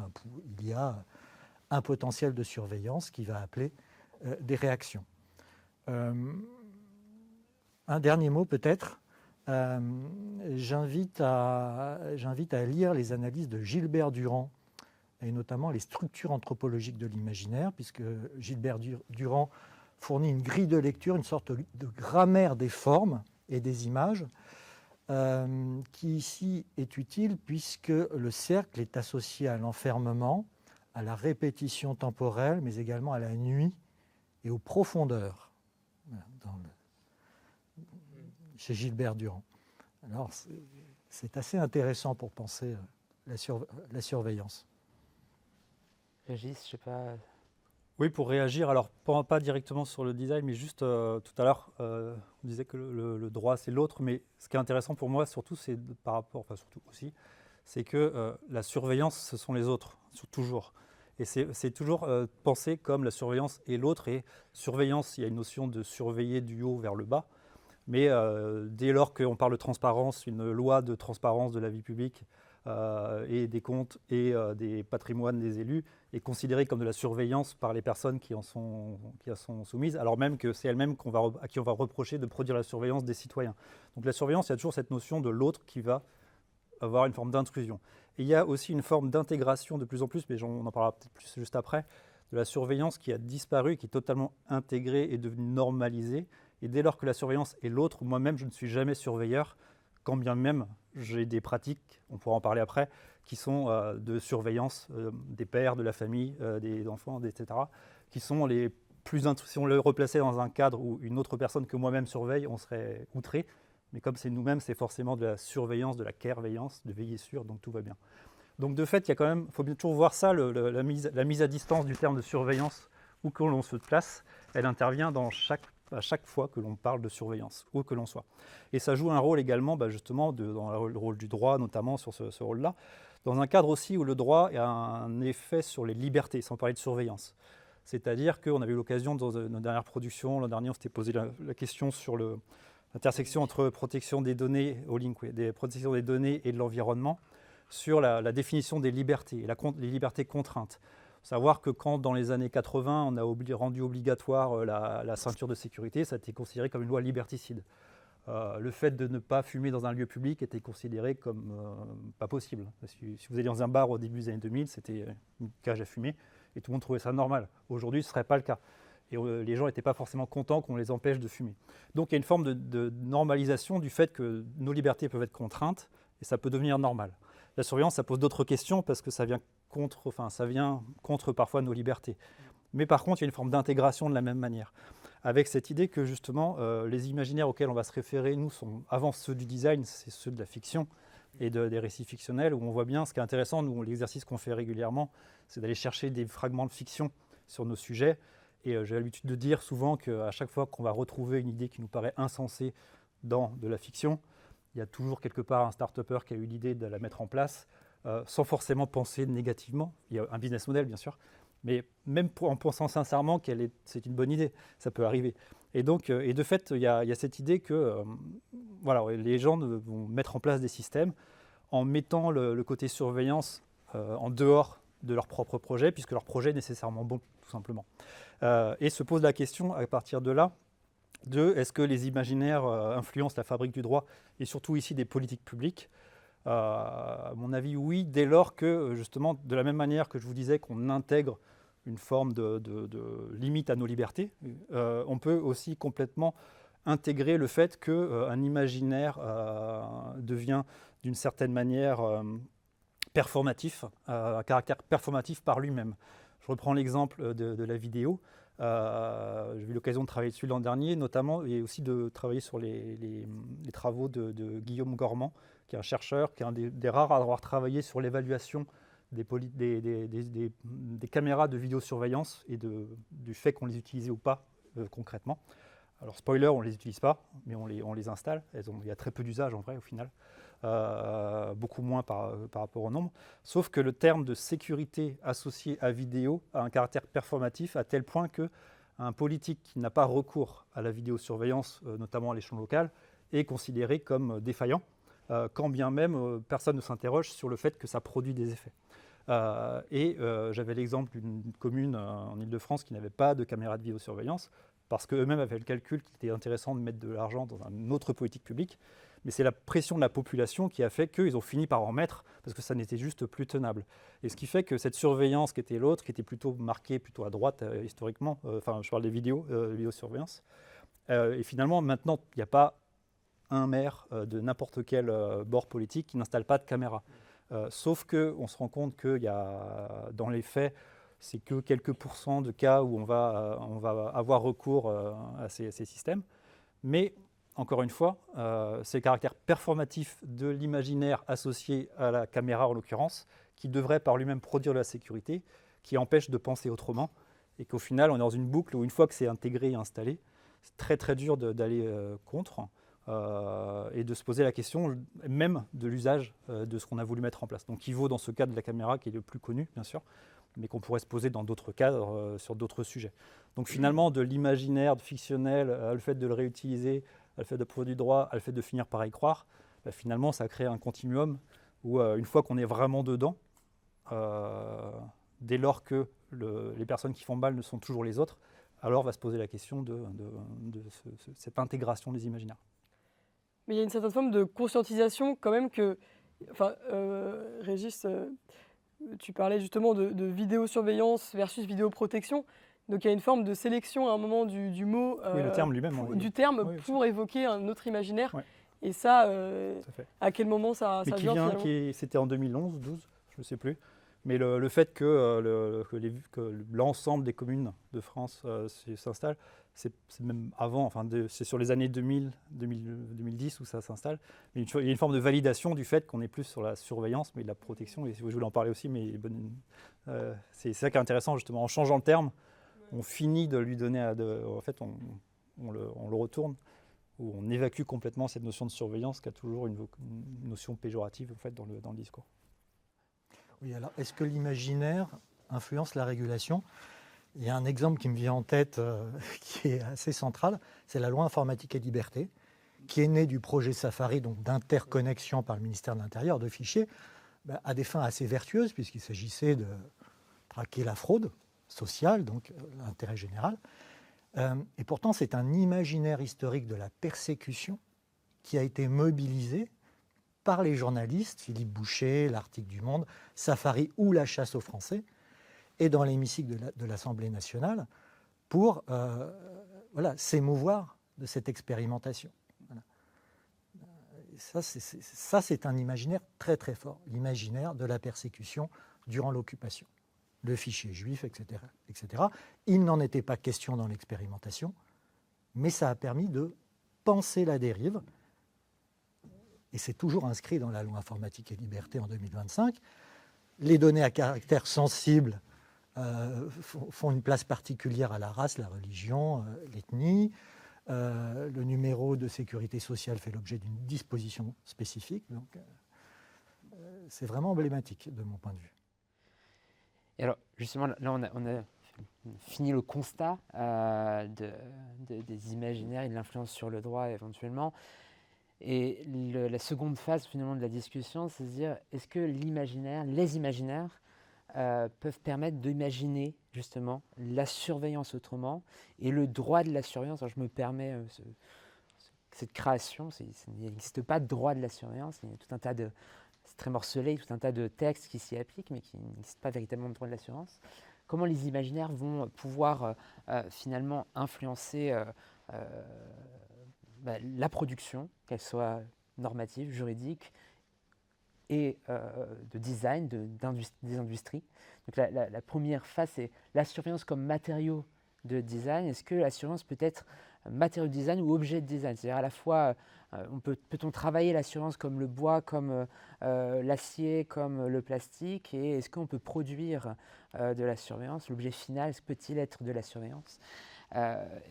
a un potentiel de surveillance qui va appeler des réactions. Un dernier mot peut-être. J'invite à lire les analyses de Gilbert Durand, et notamment les structures anthropologiques de l'imaginaire, puisque Gilbert Durand fournit une grille de lecture, une sorte de grammaire des formes et des images, qui ici est utile puisque le cercle est associé à l'enfermement, à la répétition temporelle, mais également à la nuit et aux profondeurs, chez Gilbert Durand. Alors c'est assez intéressant pour penser la surveillance. Régis, je sais pas... Oui, pour réagir, alors pas directement sur le design, mais juste tout à l'heure, on disait que le droit c'est l'autre, mais ce qui est intéressant pour moi surtout, c'est c'est que la surveillance, ce sont les autres, toujours. Et c'est toujours pensé comme la surveillance et l'autre, et surveillance, il y a une notion de surveiller du haut vers le bas, mais dès lors qu'on parle de transparence, une loi de transparence de la vie publique et des comptes et des patrimoines des élus est considérée comme de la surveillance par les personnes qui en sont soumises, alors même que c'est elles-mêmes à qui on va reprocher de produire la surveillance des citoyens. Donc la surveillance, il y a toujours cette notion de l'autre qui va avoir une forme d'intrusion. Et il y a aussi une forme d'intégration de plus en plus, mais on en parlera peut-être plus juste après, de la surveillance qui a disparu, qui est totalement intégrée et devenue normalisée. Et dès lors que la surveillance est l'autre, moi-même, je ne suis jamais surveilleur, quand bien même j'ai des pratiques, on pourra en parler après, qui sont de surveillance des pères, de la famille, des enfants, etc., qui sont les plus si on le replaçait dans un cadre où une autre personne que moi-même surveille, on serait outré. Mais comme c'est nous-mêmes, c'est forcément de la surveillance, de la care-veillance, de veiller sur, donc tout va bien. Donc de fait, il y a quand même, faut bien toujours voir ça, la mise à distance du terme de surveillance, où que l'on se place, elle intervient à chaque fois que l'on parle de surveillance, où que l'on soit. Et ça joue un rôle également, justement, dans le rôle du droit, notamment sur ce rôle-là, dans un cadre aussi où le droit a un effet sur les libertés, sans parler de surveillance. C'est-à-dire qu'on avait eu l'occasion, dans notre dernière production, l'an dernier, on s'était posé la question sur l'intersection entre protection des données, protection des données et de l'environnement, sur la définition des libertés, les libertés contraintes. Savoir que quand, dans les années 80, on a rendu obligatoire la ceinture de sécurité, ça a été considéré comme une loi liberticide. Le fait de ne pas fumer dans un lieu public était considéré comme pas possible. Parce que si vous alliez dans un bar au début des années 2000, c'était une cage à fumer, et tout le monde trouvait ça normal. Aujourd'hui, ce ne serait pas le cas. Et les gens n'étaient pas forcément contents qu'on les empêche de fumer. Donc il y a une forme de normalisation du fait que nos libertés peuvent être contraintes, et ça peut devenir normal. La surveillance, ça pose d'autres questions parce que ça vient contre parfois nos libertés. Mais par contre, il y a une forme d'intégration de la même manière, avec cette idée que justement, les imaginaires auxquels on va se référer, nous, sont avant ceux du design, c'est ceux de la fiction et des récits fictionnels, où on voit bien, ce qui est intéressant, nous, l'exercice qu'on fait régulièrement, c'est d'aller chercher des fragments de fiction sur nos sujets. Et j'ai l'habitude de dire souvent qu'à chaque fois qu'on va retrouver une idée qui nous paraît insensée dans de la fiction, il y a toujours quelque part un start-upper qui a eu l'idée de la mettre en place, sans forcément penser négativement. Il y a un business model, bien sûr, mais même en pensant sincèrement c'est une bonne idée, ça peut arriver. Et donc, et de fait, il y a cette idée que les gens vont mettre en place des systèmes en mettant le côté surveillance en dehors de leur propre projet, puisque leur projet est nécessairement bon, tout simplement. Et se pose la question, à partir de là, est-ce que les imaginaires influencent la fabrique du droit, et surtout ici des politiques publiques? À mon avis, oui, dès lors que, justement, de la même manière que je vous disais qu'on intègre une forme de limite à nos libertés, on peut aussi complètement intégrer le fait qu'un imaginaire devient d'une certaine manière performatif, à caractère performatif par lui-même. Je reprends l'exemple de la vidéo. J'ai eu l'occasion de travailler dessus l'an dernier, notamment, et aussi de travailler sur les travaux de Guillaume Gormand, qui est un chercheur, qui est un des rares à avoir travaillé sur l'évaluation des caméras de vidéosurveillance et du fait qu'on les utilisait ou pas concrètement. Alors spoiler, on ne les utilise pas, mais on les installe. Il y a très peu d'usage en vrai au final, beaucoup moins par rapport au nombre. Sauf que le terme de sécurité associé à vidéo a un caractère performatif à tel point qu'un politique qui n'a pas recours à la vidéosurveillance, notamment à l'échelon local, est considéré comme défaillant, quand bien même personne ne s'interroge sur le fait que ça produit des effets. J'avais l'exemple d'une commune en Ile-de-France qui n'avait pas de caméra de vidéosurveillance, parce qu'eux-mêmes avaient le calcul qu'il était intéressant de mettre de l'argent dans une autre politique publique, mais c'est la pression de la population qui a fait qu'ils ont fini par en mettre, parce que ça n'était juste plus tenable. Et ce qui fait que cette surveillance qui était l'autre, qui était plutôt marquée plutôt à droite historiquement, je parle des vidéosurveillance, et finalement maintenant il n'y a pas un maire de n'importe quel bord politique qui n'installe pas de caméra. Sauf qu'on se rend compte qu'il y a, dans les faits, c'est que quelques pourcents de cas où on va avoir recours à ces systèmes. Mais, encore une fois, c'est le caractère performatif de l'imaginaire associé à la caméra, en l'occurrence, qui devrait par lui-même produire de la sécurité, qui empêche de penser autrement, et qu'au final, on est dans une boucle où, une fois que c'est intégré et installé, c'est très très dur d'aller contre. Et de se poser la question même de l'usage de ce qu'on a voulu mettre en place. Donc qui vaut dans ce cadre de la caméra, qui est le plus connu, bien sûr, mais qu'on pourrait se poser dans d'autres cadres, sur d'autres sujets. Donc finalement, de l'imaginaire fictionnel, le fait de le réutiliser, le fait de produire du droit, le fait de finir par y croire, finalement, ça crée un continuum où une fois qu'on est vraiment dedans, dès lors que les personnes qui font mal ne sont toujours les autres, alors va se poser la question de cette intégration des imaginaires. Mais il y a une certaine forme de conscientisation quand même que, enfin, Régis, tu parlais justement de vidéosurveillance versus vidéoprotection. Donc il y a une forme de sélection à un moment du mot, Oui, le terme lui-même. du terme Oui, pour évoquer un autre imaginaire. Ouais. Et ça, Tout à fait. à quel moment ça Mais vient finalement c'était en 2011, 12, je ne sais plus. Mais le fait que l'ensemble des communes de France s'installent, c'est même avant, enfin c'est sur les années 2010 où ça s'installe. Mais il y a une forme de validation du fait qu'on n'est plus sur la surveillance, mais de la protection. Et je voulais en parler aussi, mais c'est ça qui est intéressant justement. En changeant le terme, on finit de lui donner, en fait, on le retourne, où on évacue complètement cette notion de surveillance qui a toujours une notion péjorative en fait, dans le discours. Oui, alors est-ce que l'imaginaire influence la régulation? Il y a un exemple qui me vient en tête qui est assez central, c'est la loi informatique et liberté, qui est née du projet Safari, donc d'interconnexion par le ministère de l'Intérieur de fichiers, à des fins assez vertueuses, puisqu'il s'agissait de traquer la fraude sociale, donc l'intérêt général. Et pourtant, c'est un imaginaire historique de la persécution qui a été mobilisé par les journalistes, Philippe Boucher, l'Article du Monde, Safari ou La Chasse aux Français, et dans l'hémicycle de l'Assemblée nationale, pour s'émouvoir de cette expérimentation. Voilà. Ça, c'est un imaginaire très très fort, l'imaginaire de la persécution durant l'occupation. Le fichier juif, etc., etc. Il n'en était pas question dans l'expérimentation, mais ça a permis de penser la dérive. Et c'est toujours inscrit dans la loi informatique et liberté en 2025. Les données à caractère sensible font une place particulière à la race, la religion, l'ethnie. Le numéro de sécurité sociale fait l'objet d'une disposition spécifique. Donc, c'est vraiment emblématique de mon point de vue. Et alors, justement, là, on a fini le constat des imaginaires et de l'influence sur le droit éventuellement. Et la seconde phase finalement de la discussion, c'est de se dire, est-ce que les imaginaires peuvent permettre d'imaginer justement la surveillance autrement et le droit de la surveillance. Alors je me permets cette création, il n'existe pas de droit de la surveillance, il y a tout un tas de, c'est très morcelé, tout un tas de textes qui s'y appliquent, mais qui n'existe pas véritablement de droit de la surveillance. Comment les imaginaires vont pouvoir finalement influencer la production, qu'elle soit normative, juridique, et de design des industries. Donc la première phase, c'est la surveillance comme matériau de design. Est-ce que la surveillance peut être matériau de design ou objet de design? C'est-à-dire à la fois, peut-on travailler la surveillance comme le bois, comme l'acier, comme le plastique? Et est-ce qu'on peut produire de la surveillance? L'objet final, peut-il être de la surveillance?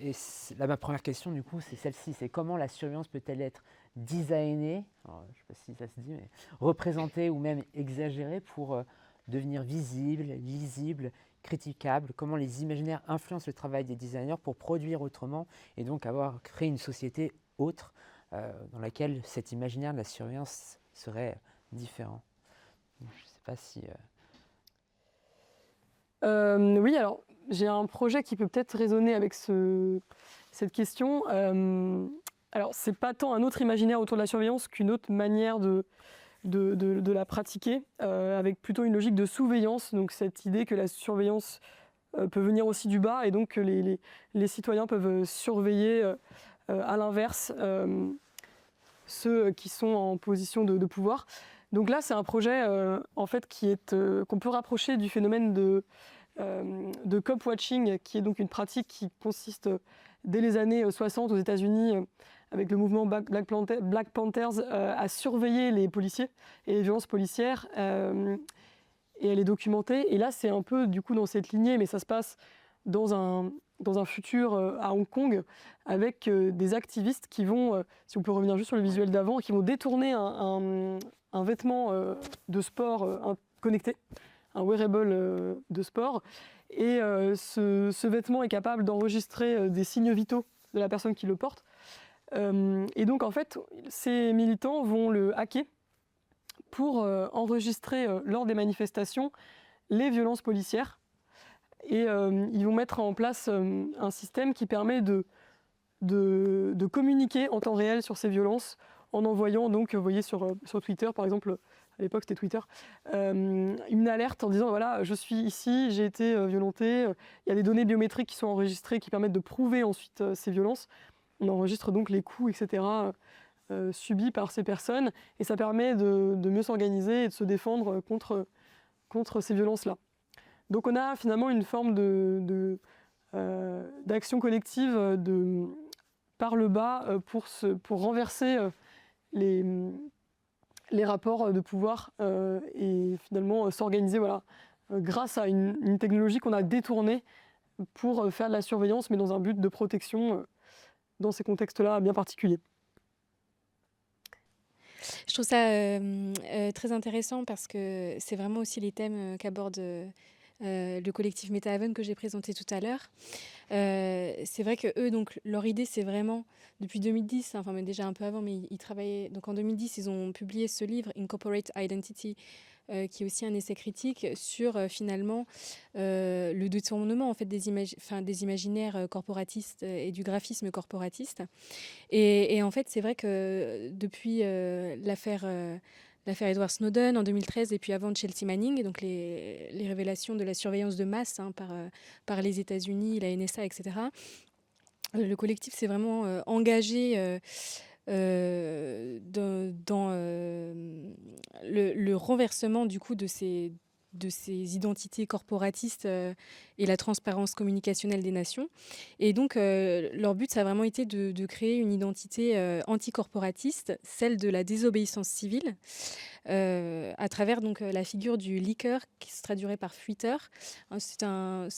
Et là, ma première question, du coup, c'est celle-ci. C'est comment la surveillance peut-elle être designée, alors, je ne sais pas si ça se dit, mais représentée ou même exagérée pour devenir visible, lisible, critiquable? Comment les imaginaires influencent le travail des designers pour produire autrement et donc créer une société autre dans laquelle cet imaginaire de la surveillance serait différent? Donc, je ne sais pas si... Oui, alors j'ai un projet qui peut peut-être résonner avec cette question. Alors, ce n'est pas tant un autre imaginaire autour de la surveillance qu'une autre manière de la pratiquer, avec plutôt une logique de surveillance. Donc, cette idée que la surveillance peut venir aussi du bas et donc que les citoyens peuvent surveiller à l'inverse ceux qui sont en position de pouvoir. Donc là, c'est un projet en fait, qu'on peut rapprocher du phénomène de cop-watching, qui est donc une pratique qui consiste dès les années 60 aux États-Unis, avec le mouvement Black Panthers, à surveiller les policiers et les violences policières, et à les documenter. Et là, c'est un peu du coup dans cette lignée, mais ça se passe dans un futur à Hong Kong, avec des activistes qui vont, si on peut revenir juste sur le visuel d'avant, qui vont détourner un vêtement de sport connecté, un wearable de sport. Et ce vêtement est capable d'enregistrer des signes vitaux de la personne qui le porte. Et donc, en fait, ces militants vont le hacker pour enregistrer lors des manifestations les violences policières. Et ils vont mettre en place un système qui permet de communiquer en temps réel sur ces violences en envoyant, donc, vous voyez sur Twitter par exemple, à l'époque c'était Twitter, une alerte en disant voilà, je suis ici, j'ai été violentée, il y a des données biométriques qui sont enregistrées qui permettent de prouver ensuite ces violences. On enregistre donc les coups, etc., subis par ces personnes, et ça permet de mieux s'organiser et de se défendre contre ces violences-là. Donc on a finalement une forme d'action collective par le bas pour renverser les rapports de pouvoir et finalement s'organiser grâce à une technologie qu'on a détournée pour faire de la surveillance, mais dans un but de protection dans ces contextes-là bien particuliers. Je trouve ça très intéressant parce que c'est vraiment aussi les thèmes qu'aborde le collectif MetaHaven que j'ai présenté tout à l'heure. C'est vrai que eux, donc, leur idée, c'est vraiment, depuis 2010, enfin mais déjà un peu avant, mais ils travaillaient, donc en 2010, ils ont publié ce livre, Incorporate Identity, qui est aussi un essai critique sur finalement le détournement en fait, des imaginaires corporatistes et du graphisme corporatiste. Et en fait, c'est vrai que depuis l'affaire Edward Snowden en 2013 et puis avant de Chelsea Manning, donc les révélations de la surveillance de masse par les États-Unis, la NSA, etc., le collectif s'est vraiment engagé dans le renversement du coup de ces identités corporatistes et la transparence communicationnelle des nations. Et donc, leur but, ça a vraiment été de créer une identité anticorporatiste, celle de la désobéissance civile, à travers donc, la figure du leaker, qui se traduirait par fuiteur. C'est un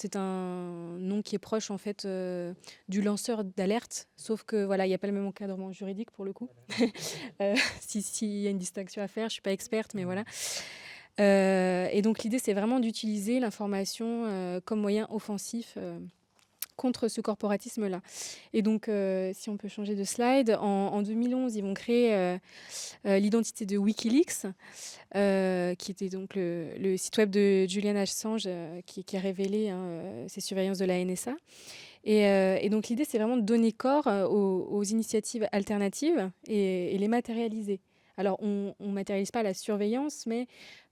nom qui est proche, en fait, du lanceur d'alerte, sauf que, voilà, il n'y a pas le même encadrement juridique, pour le coup. S'il y a une distinction à faire, je ne suis pas experte, mais voilà. Et donc l'idée, c'est vraiment d'utiliser l'information comme moyen offensif contre ce corporatisme-là. Et donc, si on peut changer de slide, en 2011, ils vont créer l'identité de Wikileaks, qui était donc le site web de Julian Assange qui a révélé ces surveillances de la NSA. Et donc l'idée, c'est vraiment de donner corps aux initiatives alternatives et les matérialiser. Alors, on ne matérialise pas la surveillance, mais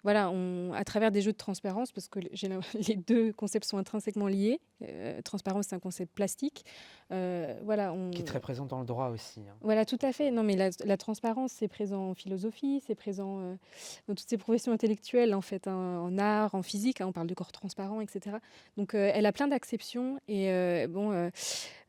voilà, à travers des jeux de transparence, parce que les deux concepts sont intrinsèquement liés. Transparence, c'est un concept plastique. Voilà, Qui est très présent dans le droit aussi. Voilà, tout à fait. Non, mais la transparence, c'est présent en philosophie, c'est présent dans toutes ces professions intellectuelles, en fait, en art, en physique. On parle de corps transparent, etc. Donc, elle a plein d'acceptions. Et bon,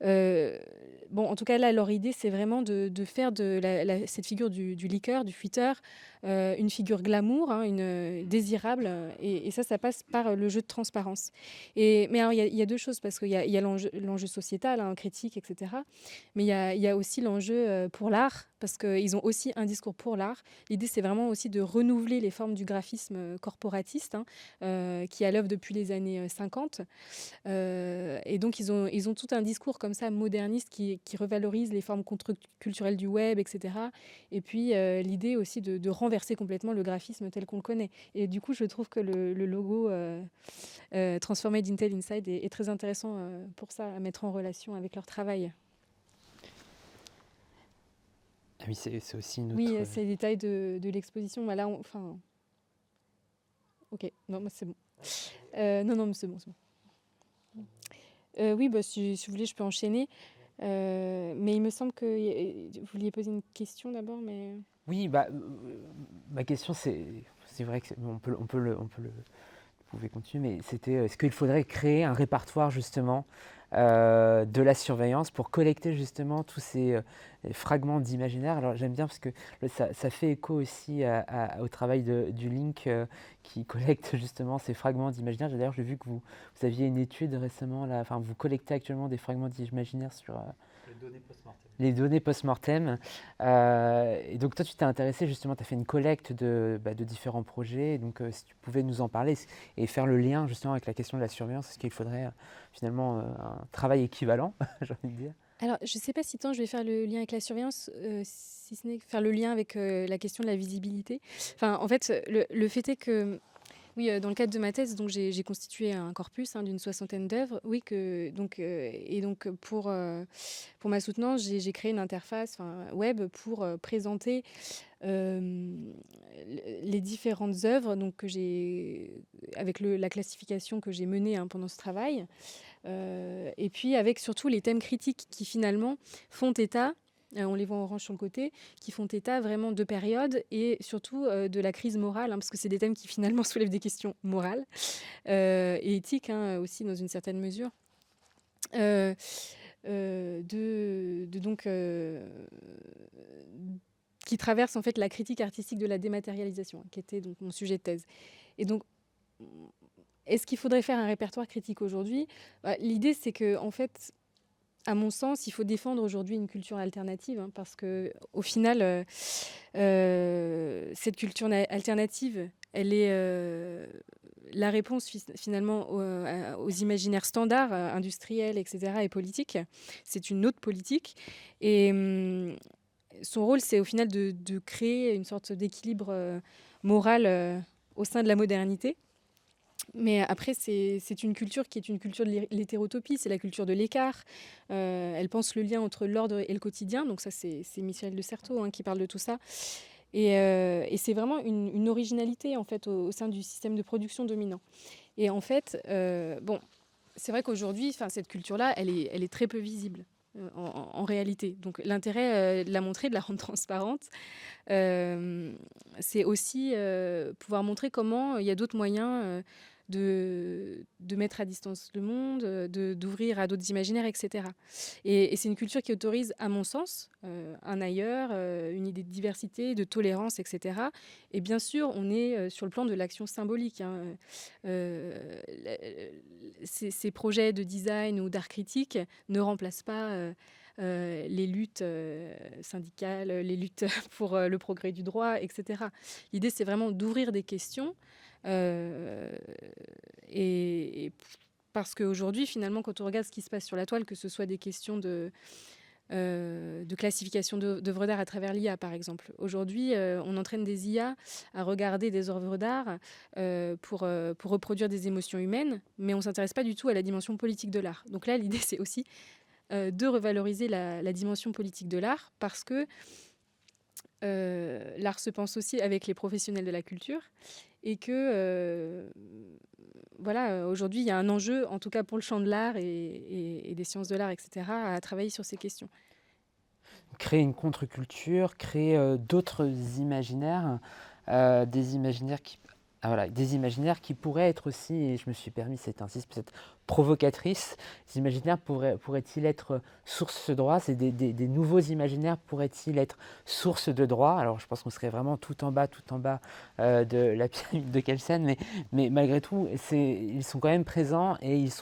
en tout cas, là, leur idée, c'est vraiment de faire de cette figure du leaker, du fuiteur, une figure glamour, une désirable. Et ça passe par le jeu de transparence. Mais alors, il y a deux choses, parce qu'il y a l'enjeu sociétal, critique, etc. Mais il y a aussi l'enjeu pour l'art, parce qu'ils ont aussi un discours pour l'art. L'idée, c'est vraiment aussi de renouveler les formes du graphisme corporatiste, qui est à l'œuvre depuis les années 50. Et donc, ils ont tout un discours comme ça, moderniste, qui revalorise les formes contre-culturelles du web, etc. Et puis, l'idée aussi de renverser complètement le graphisme tel qu'on le connaît. Et du coup, je trouve que le logo Transformed Intel Inside est très intéressant pour ça, à mettre en relation avec leur travail. Ah oui, c'est aussi une autre... Oui, c'est les détails de l'exposition. Là, ok, non, moi c'est bon. Non, mais c'est bon. Oui, si vous voulez, je peux enchaîner. Mais il me semble que vous vouliez poser une question d'abord, mais... Oui, ma question, c'est vrai que vous pouvez continuer, mais c'était est-ce qu'il faudrait créer un répertoire justement de la surveillance pour collecter justement tous ces fragments d'imaginaire. Alors j'aime bien parce que ça fait écho aussi au travail du Link qui collecte justement ces fragments d'imaginaire. D'ailleurs, j'ai vu que vous aviez une étude récemment, vous collectez actuellement des fragments d'imaginaire sur... les données post-mortem. Et donc toi, tu t'es intéressé justement, tu as fait une collecte de différents projets. Donc si tu pouvais nous en parler et faire le lien justement avec la question de la surveillance, est-ce qu'il faudrait finalement un travail équivalent, j'ai envie de dire? Alors, je ne sais pas si tant je vais faire le lien avec la surveillance, si ce n'est faire le lien avec la question de la visibilité. Enfin, en fait, le fait est que, oui, dans le cadre de ma thèse, donc j'ai constitué un corpus d'une 60aine d'œuvres. Oui, donc pour ma soutenance, j'ai créé une interface web pour présenter les différentes œuvres donc, avec la classification que j'ai menée pendant ce travail. Et puis avec surtout les thèmes critiques qui finalement font état, on les voit en orange sur le côté, qui font état vraiment de périodes et surtout de la crise morale, parce que c'est des thèmes qui finalement soulèvent des questions morales et éthiques aussi dans une certaine mesure. Qui traverse en fait la critique artistique de la dématérialisation, qui était donc mon sujet de thèse. Et donc, est-ce qu'il faudrait faire un répertoire critique aujourd'hui ? L'idée, c'est que, en fait, à mon sens, il faut défendre aujourd'hui une culture alternative, parce que, au final, cette culture alternative, elle est la réponse finalement aux imaginaires standards, industriels, etc., et politiques. C'est une autre politique. Et son rôle, c'est au final de créer une sorte d'équilibre moral au sein de la modernité. Mais après, c'est une culture qui est une culture de l'hétérotopie, c'est la culture de l'écart. Elle pense le lien entre l'ordre et le quotidien. Donc ça, c'est Michel de Certeau qui parle de tout ça. Et c'est vraiment une originalité en fait au sein du système de production dominant. Et en fait, c'est vrai qu'aujourd'hui, cette culture-là, elle est très peu visible. En réalité. Donc l'intérêt de la montrer, de la rendre transparente, c'est aussi pouvoir montrer comment il y a d'autres moyens de mettre à distance le monde, d'ouvrir à d'autres imaginaires, etc. Et c'est une culture qui autorise, à mon sens, un ailleurs, une idée de diversité, de tolérance, etc. Et bien sûr, on est sur le plan de l'action symbolique. Ces projets de design ou d'art critique ne remplacent pas les luttes syndicales, les luttes pour le progrès du droit, etc. L'idée, c'est vraiment d'ouvrir des questions. Et parce qu'aujourd'hui, finalement, quand on regarde ce qui se passe sur la toile, que ce soit des questions de classification d'œuvres d'art à travers l'IA, par exemple. Aujourd'hui, on entraîne des IA à regarder des œuvres d'art pour reproduire des émotions humaines, mais on ne s'intéresse pas du tout à la dimension politique de l'art. Donc là, l'idée, c'est aussi de revaloriser la dimension politique de l'art, parce que l'art se pense aussi avec les professionnels de la culture, et que aujourd'hui, il y a un enjeu, en tout cas pour le champ de l'art et des sciences de l'art, etc., à travailler sur ces questions. Créer une contre-culture, créer d'autres imaginaires, des imaginaires qui pourraient être aussi, et je me suis permis cette insiste peut-être provocatrice, ces imaginaires pourraient-ils être source de droit, des nouveaux imaginaires pourraient-ils être source de droit? Alors je pense qu'on serait vraiment tout en bas de la pyramide de Kelsen, mais malgré tout, ils sont quand même présents et ils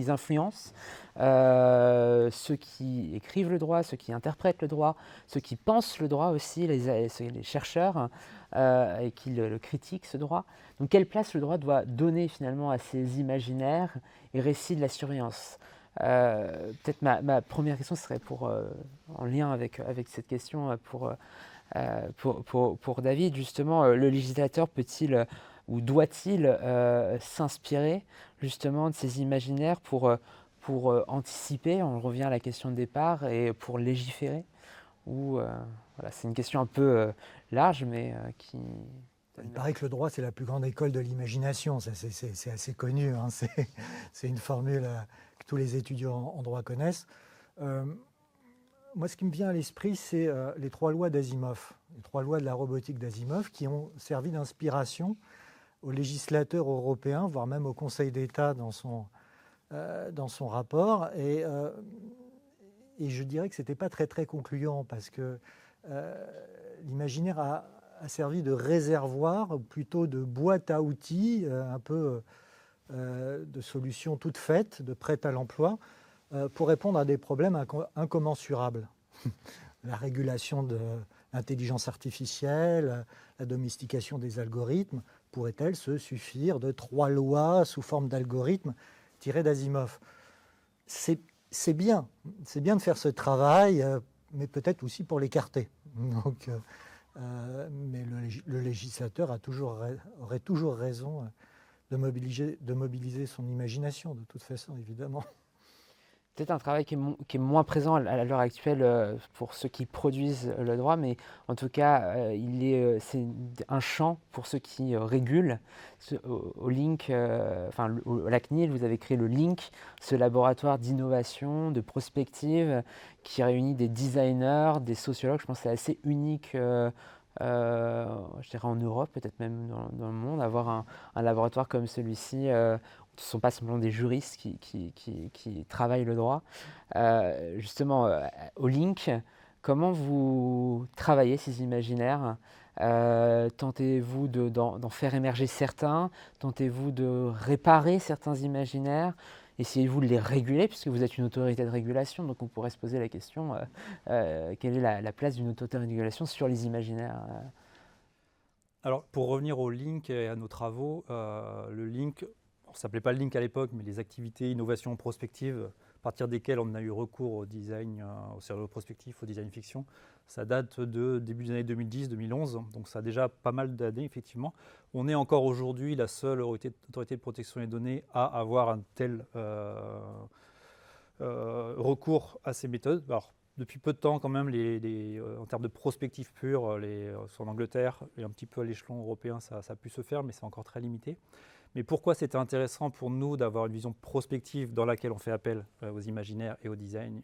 influencent ceux qui écrivent le droit, ceux qui interprètent le droit, ceux qui pensent le droit aussi, les chercheurs, et qui le critiquent, ce droit. Donc quelle place le droit doit donner finalement à ces imaginaires et récits de la surveillance? Peut-être ma première question serait en lien avec cette question pour David, justement, le législateur peut-il ou doit-il s'inspirer justement de ces imaginaires pour anticiper, on revient à la question de départ, et pour légiférer? C'est une question un peu large, mais qui... Il paraît que le droit, c'est la plus grande école de l'imagination. C'est assez connu. C'est une formule que tous les étudiants en droit connaissent. Moi, ce qui me vient à l'esprit, c'est les 3 lois d'Asimov, les 3 lois de la robotique d'Asimov, qui ont servi d'inspiration aux législateurs européens, voire même au Conseil d'État dans son rapport. Et je dirais que ce n'était pas très, très concluant, parce que l'imaginaire a servi de réservoir, ou plutôt de boîte à outils, un peu de solutions toutes faites, de prêt à l'emploi, pour répondre à des problèmes incommensurables. La régulation de l'intelligence artificielle, la domestication des algorithmes, pourrait-elle se suffire de 3 lois sous forme d'algorithmes tirés d'Asimov? C'est c'est bien de faire ce travail, mais peut-être aussi pour l'écarter. Donc, mais le législateur aurait toujours raison de mobiliser son imagination, de toute façon, évidemment. Peut-être un travail qui est moins présent à l'heure actuelle pour ceux qui produisent le droit, mais en tout cas, c'est un champ pour ceux qui régulent. Au LINC, à la CNIL, vous avez créé le LINC, ce laboratoire d'innovation, de prospective, qui réunit des designers, des sociologues. Je pense que c'est assez unique, je dirais en Europe, peut-être même dans le monde, avoir un laboratoire comme celui-ci. Ce ne sont pas simplement des juristes qui travaillent le droit. Justement, au LINC, comment vous travaillez ces imaginaires? Tentez-vous d'en faire émerger certains? Tentez-vous de réparer certains imaginaires? Essayez-vous de les réguler, puisque vous êtes une autorité de régulation, donc on pourrait se poser la question, quelle est la place d'une autorité de régulation sur les imaginaires? Alors, pour revenir au LINC et à nos travaux, le LINC, on ne s'appelait pas le LINC à l'époque, mais les activités innovation prospective, à partir desquelles on a eu recours au design, au scénario prospectif, au design fiction, ça date de début des années 2010-2011, donc ça a déjà pas mal d'années, effectivement. On est encore aujourd'hui la seule autorité de protection des données à avoir un tel recours à ces méthodes. Alors, depuis peu de temps, quand même, en termes de prospective pure, en Angleterre et un petit peu à l'échelon européen, ça a pu se faire, mais c'est encore très limité. Mais pourquoi c'était intéressant pour nous d'avoir une vision prospective dans laquelle on fait appel aux imaginaires et au design,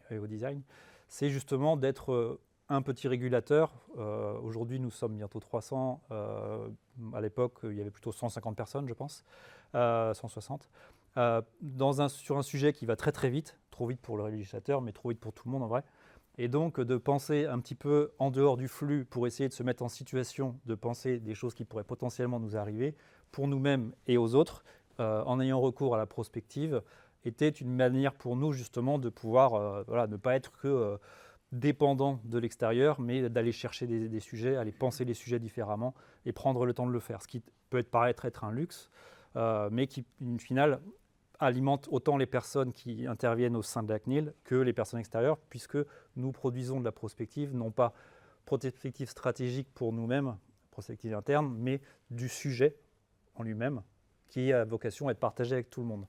c'est justement d'être un petit régulateur. Aujourd'hui, nous sommes bientôt 300. À l'époque, il y avait plutôt 150 personnes, je pense, 160. Sur un sujet qui va très très vite, trop vite pour le législateur, mais trop vite pour tout le monde en vrai. Et donc de penser un petit peu en dehors du flux pour essayer de se mettre en situation de penser des choses qui pourraient potentiellement nous arriver pour nous-mêmes et aux autres, en ayant recours à la prospective, était une manière pour nous justement de pouvoir ne pas être que dépendant de l'extérieur, mais d'aller chercher des sujets, aller penser les sujets différemment et prendre le temps de le faire. Ce qui peut paraître être un luxe, mais qui, in fine, alimente autant les personnes qui interviennent au sein de la CNIL que les personnes extérieures, puisque nous produisons de la prospective, non pas prospective stratégique pour nous-mêmes, prospective interne, mais du sujet en lui-même, qui a vocation à être partagé avec tout le monde.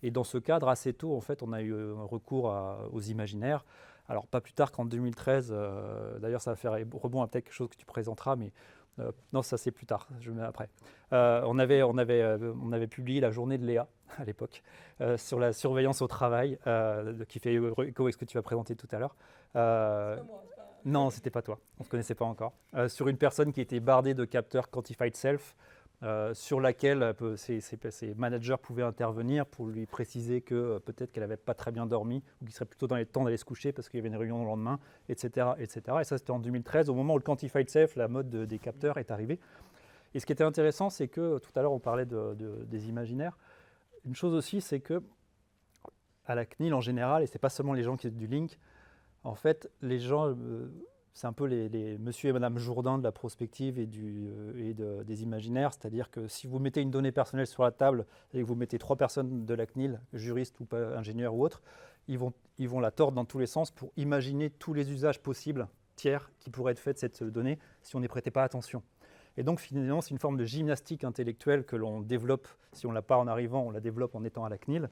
Et dans ce cadre, assez tôt, en fait, on a eu un recours aux imaginaires. Alors, pas plus tard qu'en 2013, d'ailleurs, ça va faire rebond à peut-être quelque chose que tu présenteras, mais non, ça c'est plus tard, je mets après. On avait publié la journée de Léa à l'époque sur la surveillance au travail, qui fait écho avec ce que tu vas présenter tout à l'heure. Non, c'était pas toi, on ne se connaissait pas encore. Sur une personne qui était bardée de capteurs Quantified Self, sur laquelle ses managers pouvaient intervenir pour lui préciser que peut-être qu'elle n'avait pas très bien dormi ou qu'il serait plutôt dans les temps d'aller se coucher parce qu'il y avait une réunion le lendemain, etc., etc. Et ça, c'était en 2013, au moment où le Quantified Self, la mode des capteurs, est arrivée. Et ce qui était intéressant, c'est que tout à l'heure, on parlait des imaginaires. Une chose aussi, c'est que à la CNIL en général, et ce n'est pas seulement les gens qui sont du LINC, en fait, les gens... c'est un peu les monsieur et madame Jourdain de la prospective et des imaginaires, c'est-à-dire que si vous mettez une donnée personnelle sur la table et que vous mettez 3 personnes de la CNIL, juristes ou pas, ingénieurs ou autres, ils vont la tordre dans tous les sens pour imaginer tous les usages possibles tiers qui pourraient être faits de cette donnée si on n'y prêtait pas attention. Et donc finalement, c'est une forme de gymnastique intellectuelle que l'on développe, si on ne l'a pas en arrivant, on la développe en étant à la CNIL,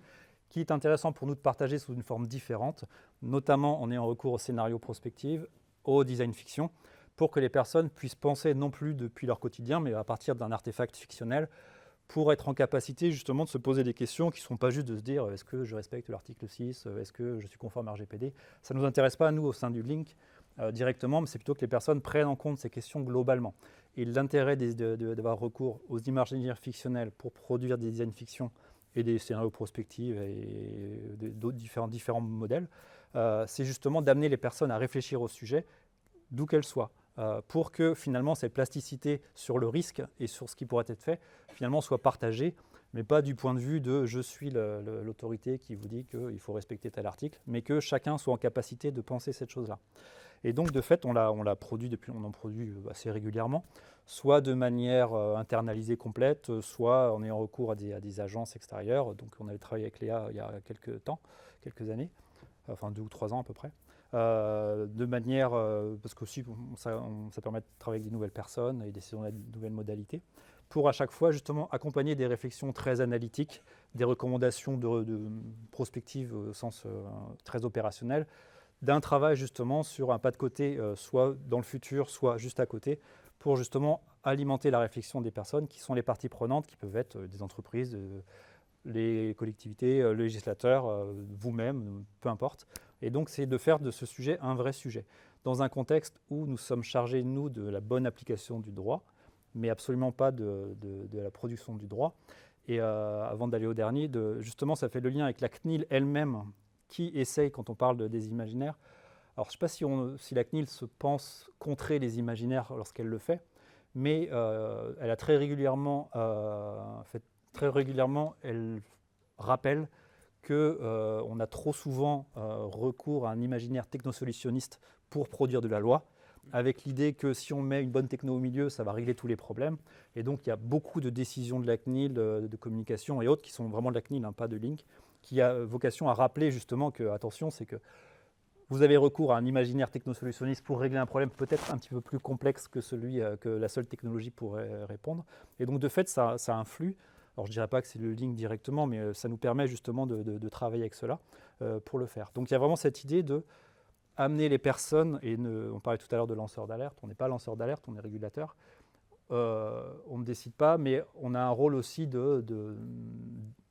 qui est intéressant pour nous de partager sous une forme différente, notamment en ayant recours au scénario prospective, au design fiction, pour que les personnes puissent penser non plus depuis leur quotidien, mais à partir d'un artefact fictionnel, pour être en capacité justement de se poser des questions qui ne sont pas juste de se dire est-ce que je respecte l'article 6, est-ce que je suis conforme à RGPD. Ça ne nous intéresse pas, nous, au sein du LINC, directement, mais c'est plutôt que les personnes prennent en compte ces questions globalement. Et l'intérêt d'avoir recours aux imaginaires fictionnels pour produire des designs fiction et des scénarios prospectifs et différents modèles, c'est justement d'amener les personnes à réfléchir au sujet, d'où qu'elles soient, pour que finalement cette plasticité sur le risque et sur ce qui pourrait être fait, finalement soit partagée, mais pas du point de vue de je suis l'autorité qui vous dit qu'il faut respecter tel article, mais que chacun soit en capacité de penser cette chose-là. Et donc de fait, on en produit assez régulièrement, soit de manière internalisée complète, soit en ayant recours à des agences extérieures. Donc on avait travaillé avec Léa il y a quelques années. enfin 2 ou 3 ans à peu près, de manière, parce qu'aussi ça permet de travailler avec des nouvelles personnes et d'essayer de nouvelles modalités, pour à chaque fois justement accompagner des réflexions très analytiques, des recommandations de prospective au sens très opérationnel, d'un travail justement sur un pas de côté, soit dans le futur, soit juste à côté, pour justement alimenter la réflexion des personnes qui sont les parties prenantes, qui peuvent être des entreprises, les collectivités, le législateur, vous-même, peu importe. Et donc c'est de faire de ce sujet un vrai sujet, dans un contexte où nous sommes chargés, nous, de la bonne application du droit, mais absolument pas de la production du droit. Et avant d'aller au dernier, justement, ça fait le lien avec la CNIL elle-même, qui essaye, quand on parle des imaginaires, alors je ne sais pas si la CNIL se pense contrer les imaginaires lorsqu'elle le fait, mais elle a très régulièrement, elle rappelle qu'on a trop souvent recours à un imaginaire technosolutionniste pour produire de la loi, avec l'idée que si on met une bonne techno au milieu, ça va régler tous les problèmes. Et donc il y a beaucoup de décisions de la CNIL, de communication et autres, qui sont vraiment de la CNIL, hein, pas de Link, qui a vocation à rappeler justement que, attention, c'est que vous avez recours à un imaginaire technosolutionniste pour régler un problème peut-être un petit peu plus complexe que celui que la seule technologie pourrait répondre. Et donc de fait, ça influe. Alors je ne dirais pas que c'est le Link directement, mais ça nous permet justement de travailler avec cela pour le faire. Donc il y a vraiment cette idée de amener les personnes, et on parlait tout à l'heure de lanceur d'alerte, on n'est pas lanceur d'alerte, on est régulateur. On ne décide pas, mais on a un rôle aussi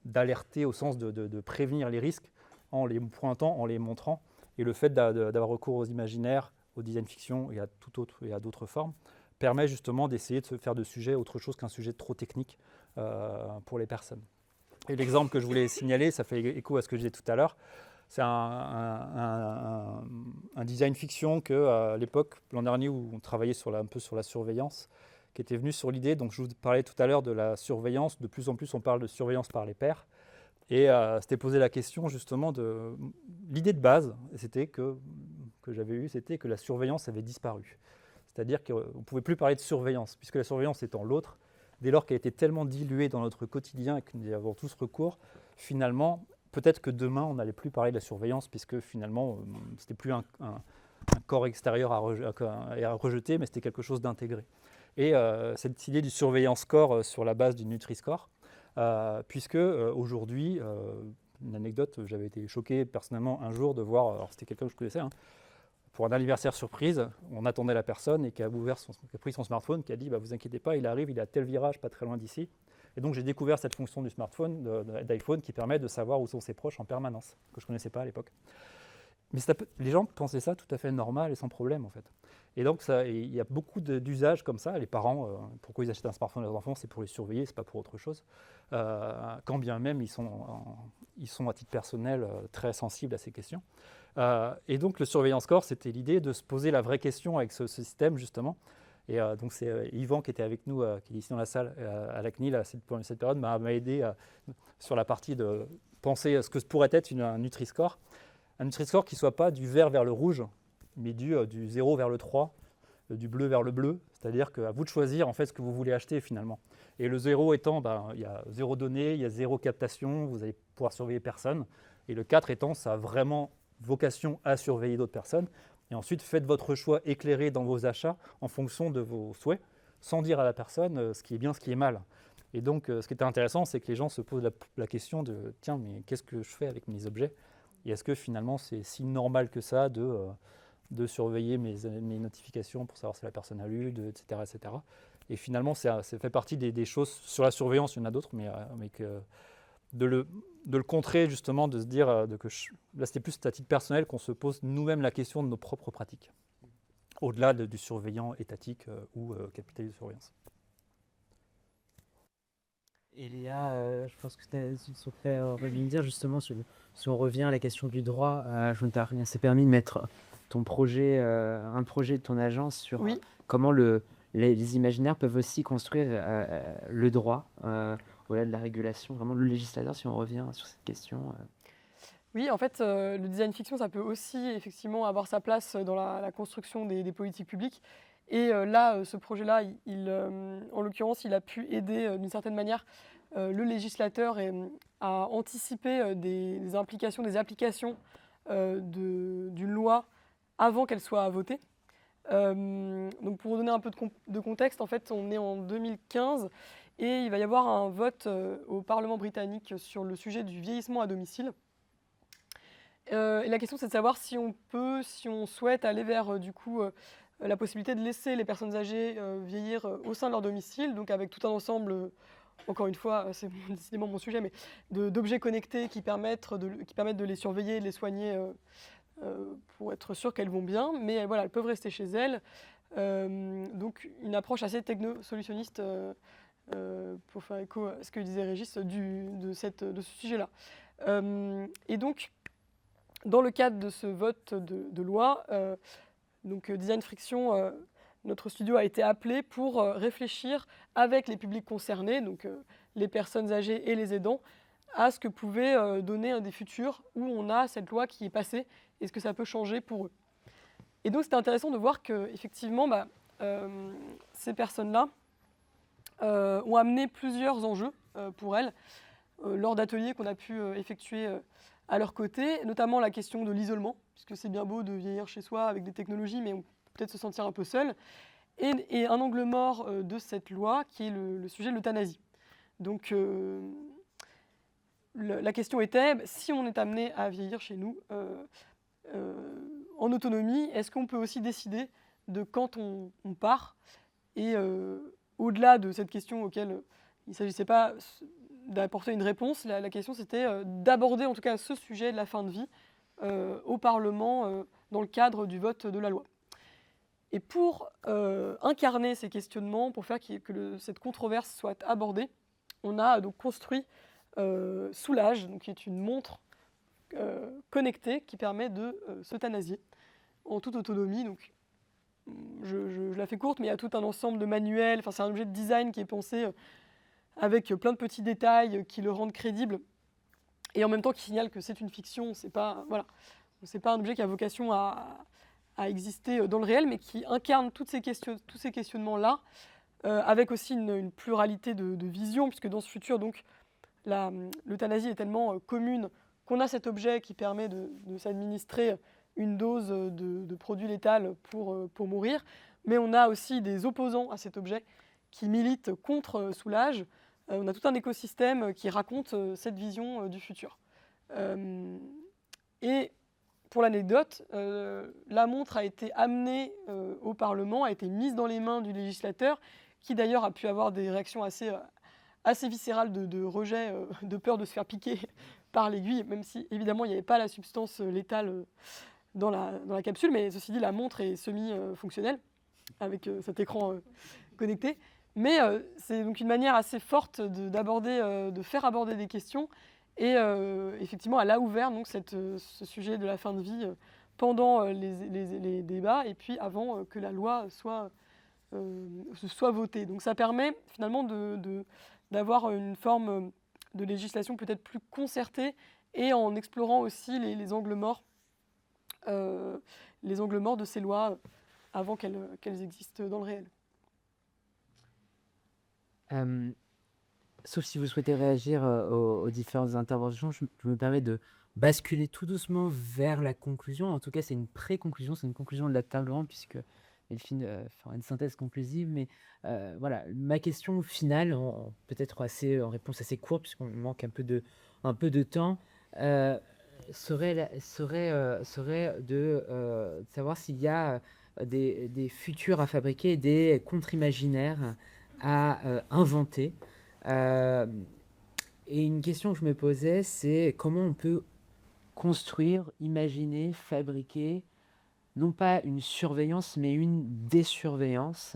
d'alerter au sens de prévenir les risques en les pointant, en les montrant. Et le fait d'avoir recours aux imaginaires, au design fiction et à d'autres formes permet justement d'essayer de se faire de sujets autre chose qu'un sujet trop technique pour les personnes. Et l'exemple que je voulais signaler, ça fait écho à ce que je disais tout à l'heure, c'est un design fiction qu'à l'époque, l'an dernier, où on travaillait un peu sur la surveillance, qui était venu sur l'idée, donc je vous parlais tout à l'heure de la surveillance, de plus en plus on parle de surveillance par les pairs, et c'était posé la question justement de l'idée de base, que j'avais eue, c'était que la surveillance avait disparu. C'est-à-dire qu'on ne pouvait plus parler de surveillance, puisque la surveillance étant l'autre, dès lors qu'elle était tellement diluée dans notre quotidien et que nous y avons tous recours, finalement, peut-être que demain, on n'allait plus parler de la surveillance, puisque finalement, ce n'était plus un corps extérieur à rejeter, mais c'était quelque chose d'intégré. Et cette idée du surveillance corps sur la base du Nutri-Score, puisque aujourd'hui, une anecdote, j'avais été choqué personnellement un jour de voir, alors c'était quelqu'un que je connaissais, hein, pour un anniversaire surprise, on attendait la personne et qui a pris son smartphone, qui a dit vous inquiétez pas, il arrive, il est à tel virage, pas très loin d'ici. Et donc j'ai découvert cette fonction du smartphone, d'iPhone, qui permet de savoir où sont ses proches en permanence, que je ne connaissais pas à l'époque. Mais les gens pensaient ça tout à fait normal et sans problème en fait. Et donc il y a beaucoup d'usages comme ça. Les parents, pourquoi ils achètent un smartphone à leurs enfants, c'est pour les surveiller, c'est pas pour autre chose. Quand bien même ils sont à titre personnel très sensibles à ces questions. Et donc le surveillance corps, c'était l'idée de se poser la vraie question avec ce système justement. Et donc c'est Yvan qui était avec nous, qui est ici dans la salle à la CNIL pendant cette période, m'a aidé sur la partie de penser à ce que pourrait être un Nutri-Score. Un Nutri-Score qui ne soit pas du vert vers le rouge, mais du 0 vers le 3, du bleu vers le bleu. C'est-à-dire qu'à vous de choisir en fait ce que vous voulez acheter finalement. Et le 0 étant, il y a 0 données, il y a 0 captation, vous allez pouvoir surveiller personne. Et le 4 étant, ça a vraiment vocation à surveiller d'autres personnes. Et ensuite, faites votre choix éclairé dans vos achats en fonction de vos souhaits, sans dire à la personne ce qui est bien, ce qui est mal. Et donc, ce qui était intéressant, c'est que les gens se posent la question de « Tiens, mais qu'est-ce que je fais avec mes objets ?» Et est-ce que finalement, c'est si normal que ça de surveiller mes notifications pour savoir si la personne a lu, etc., etc. Et finalement, ça fait partie des choses. Sur la surveillance, il y en a d'autres, mais de le contrer, justement, de se dire là, c'était plus à titre personnel qu'on se pose nous-mêmes la question de nos propres pratiques, au-delà du surveillant étatique ou capitaliste de surveillance. Et Léa, je pense que tu souhaiterais rebondir justement si on revient à la question du droit. Je ne s'est permis de mettre un projet de ton agence sur comment les imaginaires peuvent aussi construire le droit au-delà de la régulation. Vraiment le législateur, si on revient sur cette question. Oui, en fait, le design fiction, ça peut aussi effectivement avoir sa place dans la construction des politiques publiques. Et là, ce projet-là, en l'occurrence, il a pu aider d'une certaine manière le législateur à anticiper des applications d'une loi avant qu'elle soit votée. Donc pour vous donner un peu de contexte, en fait, on est en 2015 et il va y avoir un vote au Parlement britannique sur le sujet du vieillissement à domicile. Et la question, c'est de savoir si on souhaite aller vers du coup la possibilité de laisser les personnes âgées vieillir au sein de leur domicile, donc avec tout un ensemble, encore une fois, c'est décidément mon sujet, mais d'objets connectés qui permettent de les surveiller, de les soigner pour être sûr qu'elles vont bien, mais voilà, elles peuvent rester chez elles. Donc une approche assez techno-solutionniste pour faire écho à ce que disait Régis de ce sujet-là. Et donc, dans le cadre de ce vote de loi, donc Design Friction, notre studio a été appelé pour réfléchir avec les publics concernés, donc les personnes âgées et les aidants, à ce que pouvait donner un des futurs où on a cette loi qui est passée et ce que ça peut changer pour eux. Et donc c'était intéressant de voir qu'effectivement, ces personnes-là ont amené plusieurs enjeux pour elles lors d'ateliers qu'on a pu effectuer à leur côté, notamment la question de l'isolement, puisque c'est bien beau de vieillir chez soi avec des technologies, mais on peut peut-être se sentir un peu seul, et un angle mort de cette loi qui est le sujet de l'euthanasie. Donc la question était, si on est amené à vieillir chez nous en autonomie, est-ce qu'on peut aussi décider de quand on part? Et au-delà de cette question auquel il ne s'agissait pas d'apporter une réponse, la question c'était d'aborder en tout cas ce sujet de la fin de vie au Parlement dans le cadre du vote de la loi. Et pour incarner ces questionnements, pour faire que cette controverse soit abordée, on a donc construit Soulage, donc qui est une montre connectée qui permet de s'euthanasier en toute autonomie. Donc, je la fais courte, mais il y a tout un ensemble de manuels. Enfin, c'est un objet de design qui est pensé avec plein de petits détails qui le rendent crédible et en même temps qui signale que c'est une fiction. C'est pas un objet qui a vocation à exister dans le réel, mais qui incarne tous ces questionnements-là, avec aussi une pluralité de visions, puisque dans ce futur, donc, l'euthanasie est tellement commune qu'on a cet objet qui permet de s'administrer une dose de produit létal pour mourir, mais on a aussi des opposants à cet objet qui militent contre Soulage. On a tout un écosystème qui raconte cette vision du futur. Et pour l'anecdote, la montre a été amenée au Parlement, a été mise dans les mains du législateur, qui d'ailleurs a pu avoir des réactions assez viscérales de rejet, de peur de se faire piquer par l'aiguille, même si évidemment il n'y avait pas la substance létale dans la capsule, mais ceci dit, la montre est semi-fonctionnelle avec cet écran connecté. Mais c'est donc une manière assez forte de faire aborder des questions. Et effectivement, elle a ouvert donc, ce sujet de la fin de vie pendant les débats et puis avant que la loi soit votée. Donc ça permet finalement d'avoir une forme de législation peut-être plus concertée et en explorant aussi les angles morts de ces lois avant qu'elles existent dans le réel. Sauf si vous souhaitez réagir aux différentes interventions, je me permets de basculer tout doucement vers la conclusion. En tout cas, c'est une pré-conclusion, c'est une conclusion de la table ronde, puisque Delphine fera une synthèse conclusive. Mais voilà, ma question finale, peut-être en réponse assez courte, puisqu'on manque un peu de temps, serait de savoir s'il y a des futurs à fabriquer, des contre-imaginaires à inventer. Et une question que je me posais, c'est comment on peut construire, imaginer, fabriquer, non pas une surveillance, mais une désurveillance.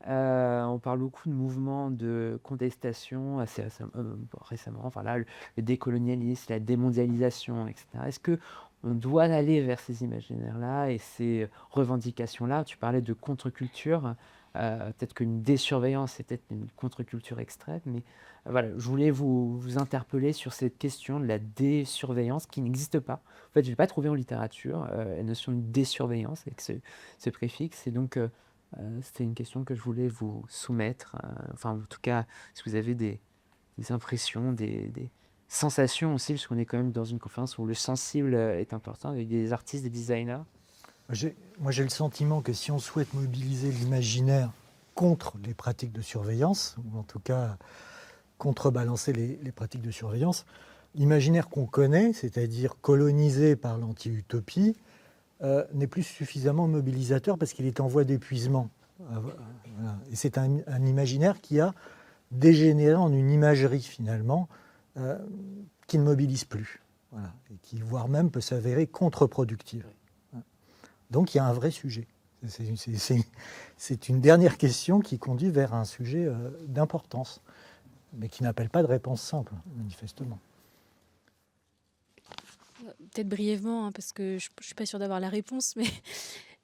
On parle beaucoup de mouvements de contestation assez récemment, enfin là, le décolonialisme, la démondialisation, etc. Est-ce qu'on doit aller vers ces imaginaires-là et ces revendications-là? Tu parlais de contre-culture. Peut-être qu'une désurveillance, c'est peut-être une contre-culture extrême, mais voilà, je voulais vous interpeller sur cette question de la désurveillance qui n'existe pas. En fait, je n'ai pas trouvé en littérature la notion de désurveillance avec ce préfixe, et donc c'était une question que je voulais vous soumettre. Enfin, en tout cas, si vous avez des impressions, des sensations aussi, parce qu'on est quand même dans une conférence où le sensible est important, avec des artistes, des designers. Moi, j'ai le sentiment que si on souhaite mobiliser l'imaginaire contre les pratiques de surveillance, ou en tout cas contrebalancer les pratiques de surveillance, l'imaginaire qu'on connaît, c'est-à-dire colonisé par l'anti-utopie, n'est plus suffisamment mobilisateur parce qu'il est en voie d'épuisement. Voilà. Et c'est un imaginaire qui a dégénéré en une imagerie finalement qui ne mobilise plus, voilà, et qui voire même peut s'avérer contre-productive. Donc il y a un vrai sujet. C'est une dernière question qui conduit vers un sujet d'importance, mais qui n'appelle pas de réponse simple, manifestement. Peut-être brièvement, hein, parce que je ne suis pas sûre d'avoir la réponse,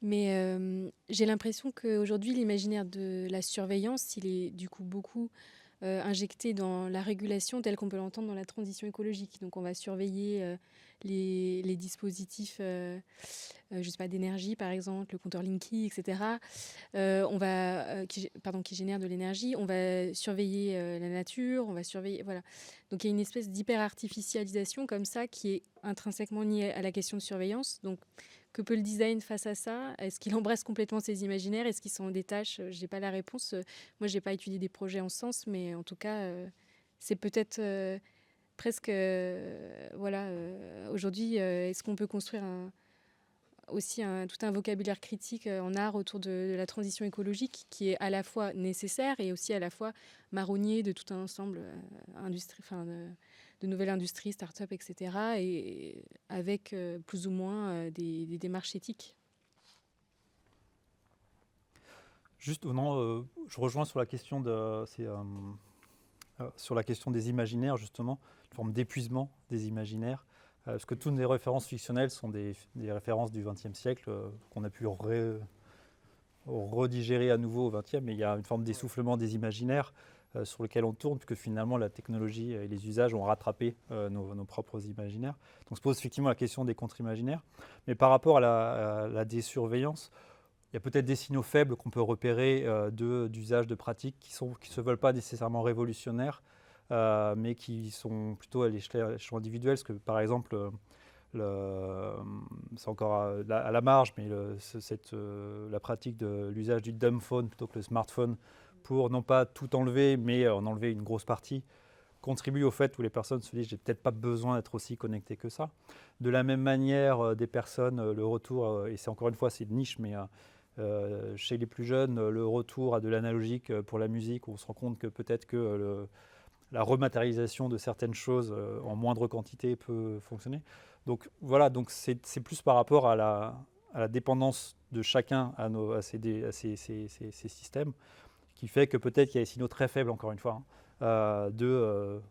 mais j'ai l'impression qu'aujourd'hui, l'imaginaire de la surveillance, il est du coup beaucoup injecté dans la régulation telle qu'on peut l'entendre dans la transition écologique. Donc on va surveiller les dispositifs je sais pas, d'énergie, par exemple, le compteur Linky, etc., qui génèrent de l'énergie. On va surveiller la nature, on va surveiller... Voilà. Donc il y a une espèce d'hyper-artificialisation comme ça qui est intrinsèquement liée à la question de surveillance. Donc que peut le design face à ça? Est-ce qu'il embrasse complètement ses imaginaires? Est-ce qu'il s'en détache? Je n'ai pas la réponse. Moi, je n'ai pas étudié des projets en ce sens, mais en tout cas, c'est peut-être presque... aujourd'hui, est-ce qu'on peut construire aussi tout un vocabulaire critique en art autour de la transition écologique qui est à la fois nécessaire et aussi à la fois marronnier de tout un ensemble de nouvelles industries, start-up, etc. et avec plus ou moins des démarches éthiques. Juste, je rejoins sur la question sur la question des imaginaires, justement, une forme d'épuisement des imaginaires. Parce que toutes les références fictionnelles sont des références du XXe siècle qu'on a pu redigérer à nouveau au XXe, mais il y a une forme d'essoufflement des imaginaires sur lequel on tourne, puisque finalement la technologie et les usages ont rattrapé nos propres imaginaires. Donc se pose effectivement la question des contre-imaginaires. Mais par rapport à la désurveillance, il y a peut-être des signaux faibles qu'on peut repérer d'usage de pratiques qui ne se veulent pas nécessairement révolutionnaires, mais qui sont plutôt à l'échelon individuel, parce que par exemple, c'est encore à la marge, mais la pratique de l'usage du dumb phone plutôt que le smartphone pour non pas tout enlever, mais en enlever une grosse partie, contribue au fait où les personnes se disent j'ai peut-être pas besoin d'être aussi connecté que ça. De la même manière, des personnes, le retour, et c'est encore une fois c'est de niche, mais chez les plus jeunes, le retour à de l'analogique pour la musique, où on se rend compte que peut-être que la rematérialisation de certaines choses en moindre quantité peut fonctionner. Donc voilà, donc c'est plus par rapport à la dépendance de chacun à ces systèmes qui fait que peut-être qu'il y a des signaux très faibles, encore une fois, de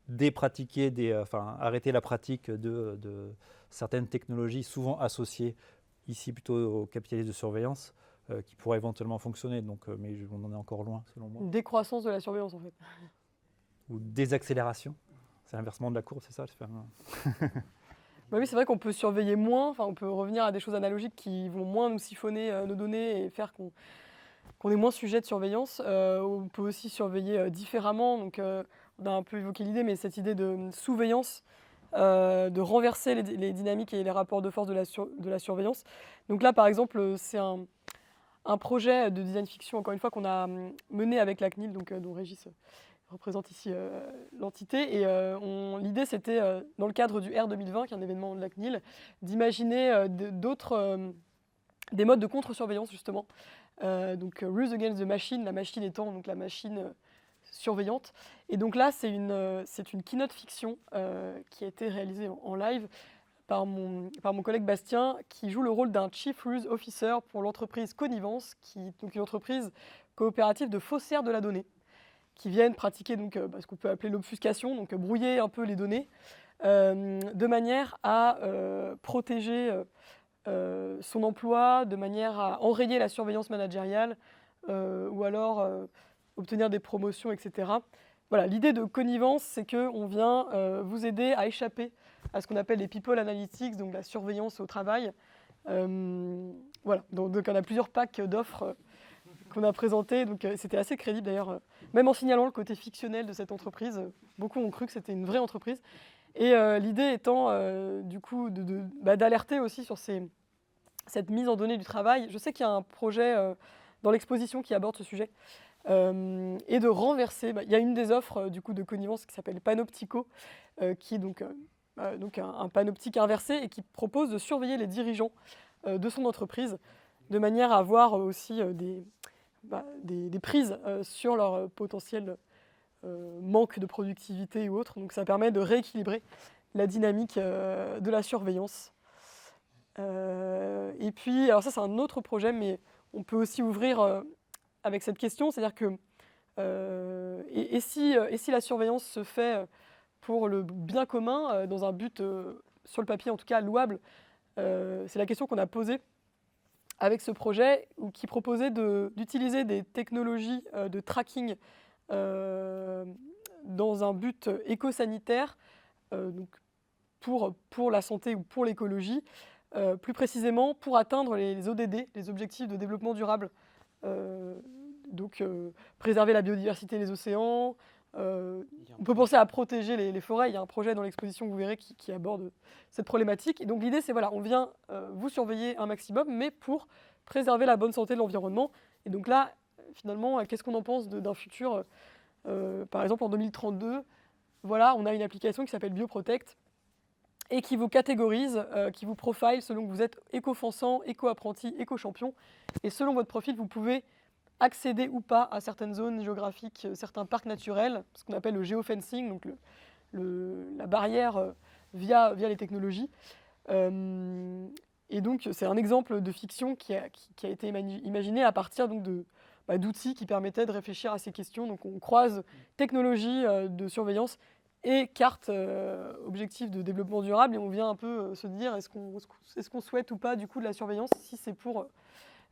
dépratiquer, arrêter la pratique de certaines technologies souvent associées ici plutôt au capitalisme de surveillance, qui pourrait éventuellement fonctionner, mais on en est encore loin selon moi. Une décroissance de la surveillance en fait. Ou désaccélération, c'est l'inversement de la courbe, c'est ça Bah oui, c'est vrai qu'on peut surveiller moins, on peut revenir à des choses analogiques qui vont moins nous siphonner nos données et faire qu'on est moins sujet de surveillance. On peut aussi surveiller différemment, donc on a un peu évoqué l'idée, mais cette idée de sous-veillance, de renverser les dynamiques et les rapports de force de la surveillance. Donc là, par exemple, c'est un projet de design fiction, encore une fois, qu'on a mené avec la CNIL, donc, dont Régis représente ici l'entité. Et l'idée, c'était, dans le cadre du R 2020, qui est un événement de la CNIL, d'imaginer des modes de contre-surveillance, justement. Donc, Rules Against the Machine, la machine étant donc, la machine surveillante. Et donc là, c'est une keynote fiction qui a été réalisée en live par mon collègue Bastien, qui joue le rôle d'un Chief Rules Officer pour l'entreprise Connivence, qui est donc une entreprise coopérative de faussaires de la donnée, qui viennent pratiquer donc, ce qu'on peut appeler l'obfuscation, donc brouiller un peu les données, de manière à protéger son emploi, de manière à enrayer la surveillance managériale, ou alors obtenir des promotions, etc. Voilà, l'idée de Connivence, c'est qu'on vient vous aider à échapper à ce qu'on appelle les people analytics, donc la surveillance au travail. Voilà, donc on a plusieurs packs d'offres qu'on a présenté. Donc, c'était assez crédible d'ailleurs, même en signalant le côté fictionnel de cette entreprise. Beaucoup ont cru que c'était une vraie entreprise. Et l'idée étant du coup d'alerter aussi sur cette mise en données du travail. Je sais qu'il y a un projet dans l'exposition qui aborde ce sujet. Et de renverser. Il y a une des offres du coup de connivence qui s'appelle Panoptico, qui est donc un panoptique inversé et qui propose de surveiller les dirigeants de son entreprise de manière à avoir aussi des prises sur leur potentiel manque de productivité ou autre. Donc ça permet de rééquilibrer la dynamique de la surveillance. Et puis, alors ça c'est un autre projet, mais on peut aussi ouvrir avec cette question, c'est-à-dire que et si la surveillance se fait pour le bien commun, dans un but, sur le papier en tout cas, louable, c'est la question qu'on a posée avec ce projet, qui proposait d'utiliser des technologies de tracking dans un but éco-sanitaire, donc pour la santé ou pour l'écologie, plus précisément pour atteindre les ODD, les objectifs de développement durable. Donc préserver la biodiversité et les océans. On peut penser à protéger les forêts. Il y a un projet dans l'exposition que vous verrez qui aborde cette problématique. Et donc l'idée, c'est voilà, on vient vous surveiller un maximum, mais pour préserver la bonne santé de l'environnement. Et donc là, finalement, qu'est-ce qu'on en pense d'un futur par exemple, en 2032, voilà, on a une application qui s'appelle Bioprotect et qui vous catégorise, qui vous profile selon que vous êtes éco-fonçant, éco-apprenti, éco-champion. Et selon votre profil, vous pouvez accéder ou pas à certaines zones géographiques, certains parcs naturels, ce qu'on appelle le géofencing, donc la barrière via les technologies. Et donc, c'est un exemple de fiction qui a été imaginé à partir donc, d'outils qui permettaient de réfléchir à ces questions. Donc, on croise technologie de surveillance et carte objectif de développement durable, et on vient un peu se dire est-ce qu'on souhaite ou pas du coup de la surveillance si c'est pour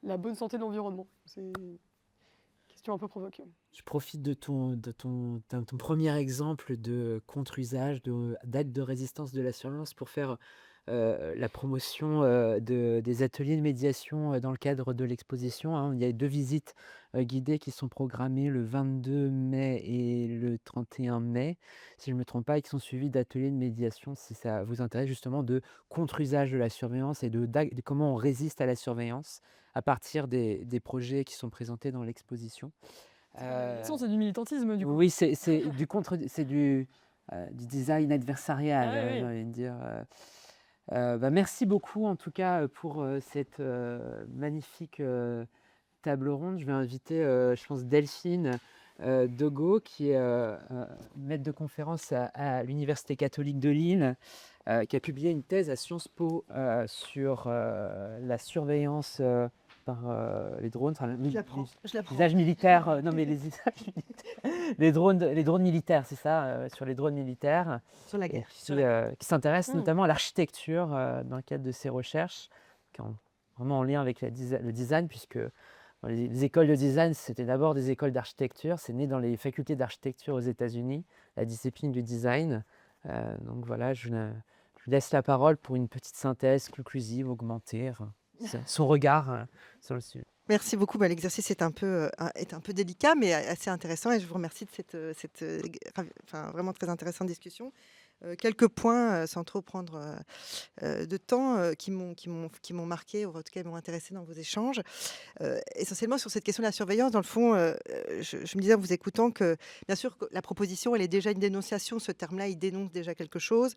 la bonne santé de l'environnement. C'est une question un peu provoque. Je profite de ton premier exemple de contre-usage, d'acte de résistance de la surveillance pour faire la promotion des ateliers de médiation dans le cadre de l'exposition. Hein. Il y a 2 visites guidées qui sont programmées le 22 mai et le 31 mai, si je ne me trompe pas, et qui sont suivies d'ateliers de médiation, si ça vous intéresse, justement, de contre-usage de la surveillance et de comment on résiste à la surveillance à partir des projets qui sont présentés dans l'exposition. C'est du militantisme, du coup. Oui, c'est du design adversarial, Ah, oui. j'ai envie de dire. Merci beaucoup en tout cas pour cette magnifique table ronde. Je vais inviter, je pense, Delphine Degaut, qui est maître de conférence à l'Université catholique de Lille, qui a publié une thèse à Sciences Po sur la surveillance par les drones, Je l'apprends. usages militaires, non mais les usages militaires, les drones militaires, c'est ça, sur les drones militaires, Sur la guerre. qui s'intéresse notamment à l'architecture dans le cadre de ses recherches, qui sont vraiment en lien avec le design, puisque les écoles de design, c'était d'abord des écoles d'architecture, c'est né dans les facultés d'architecture aux États-Unis, la discipline du design. Donc voilà, je vous laisse la parole pour une petite synthèse conclusive, augmenter son regard sur le sujet. Merci beaucoup. L'exercice est un peu délicat, mais assez intéressant, et je vous remercie de cette vraiment très intéressante discussion. Quelques points, sans trop prendre de temps, qui m'ont marqué, ou en tout cas m'ont intéressé dans vos échanges. Essentiellement sur cette question de la surveillance, dans le fond, je me disais en vous écoutant que, bien sûr, la proposition, elle est déjà une dénonciation. Ce terme-là, il dénonce déjà quelque chose.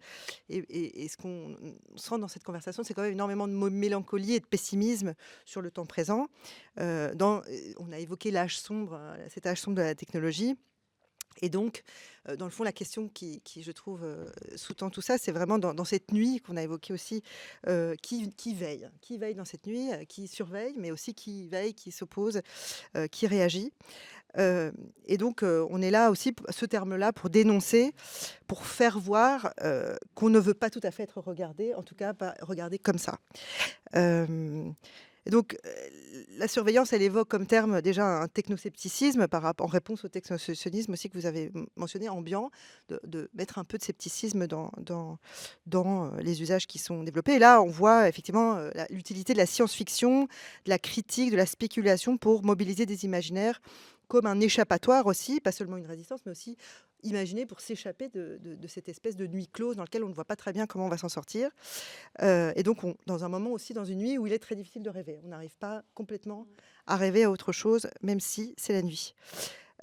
Et ce qu'on sent dans cette conversation, c'est quand même énormément de mélancolie et de pessimisme sur le temps présent. On a évoqué l'âge sombre, cet âge sombre de la technologie. Et donc, dans le fond, la question qui je trouve, sous-tend tout ça, c'est vraiment dans cette nuit qu'on a évoquée aussi, qui veille. Qui veille dans cette nuit, qui surveille, mais aussi qui veille, qui s'oppose, qui réagit. Et donc, on est là aussi, ce terme-là, pour dénoncer, pour faire voir qu'on ne veut pas tout à fait être regardé, en tout cas pas regardé comme ça. Et donc, la surveillance, elle évoque comme terme déjà un technoscepticisme en réponse au technoscepticisme aussi que vous avez mentionné, ambiant, de mettre un peu de scepticisme dans les usages qui sont développés. Et là, on voit effectivement l'utilité de la science-fiction, de la critique, de la spéculation pour mobiliser des imaginaires comme un échappatoire aussi, pas seulement une résistance, mais aussi imaginé pour s'échapper de cette espèce de nuit close dans laquelle on ne voit pas très bien comment on va s'en sortir. Et donc, dans un moment aussi, dans une nuit où il est très difficile de rêver. On n'arrive pas complètement à rêver à autre chose, même si c'est la nuit.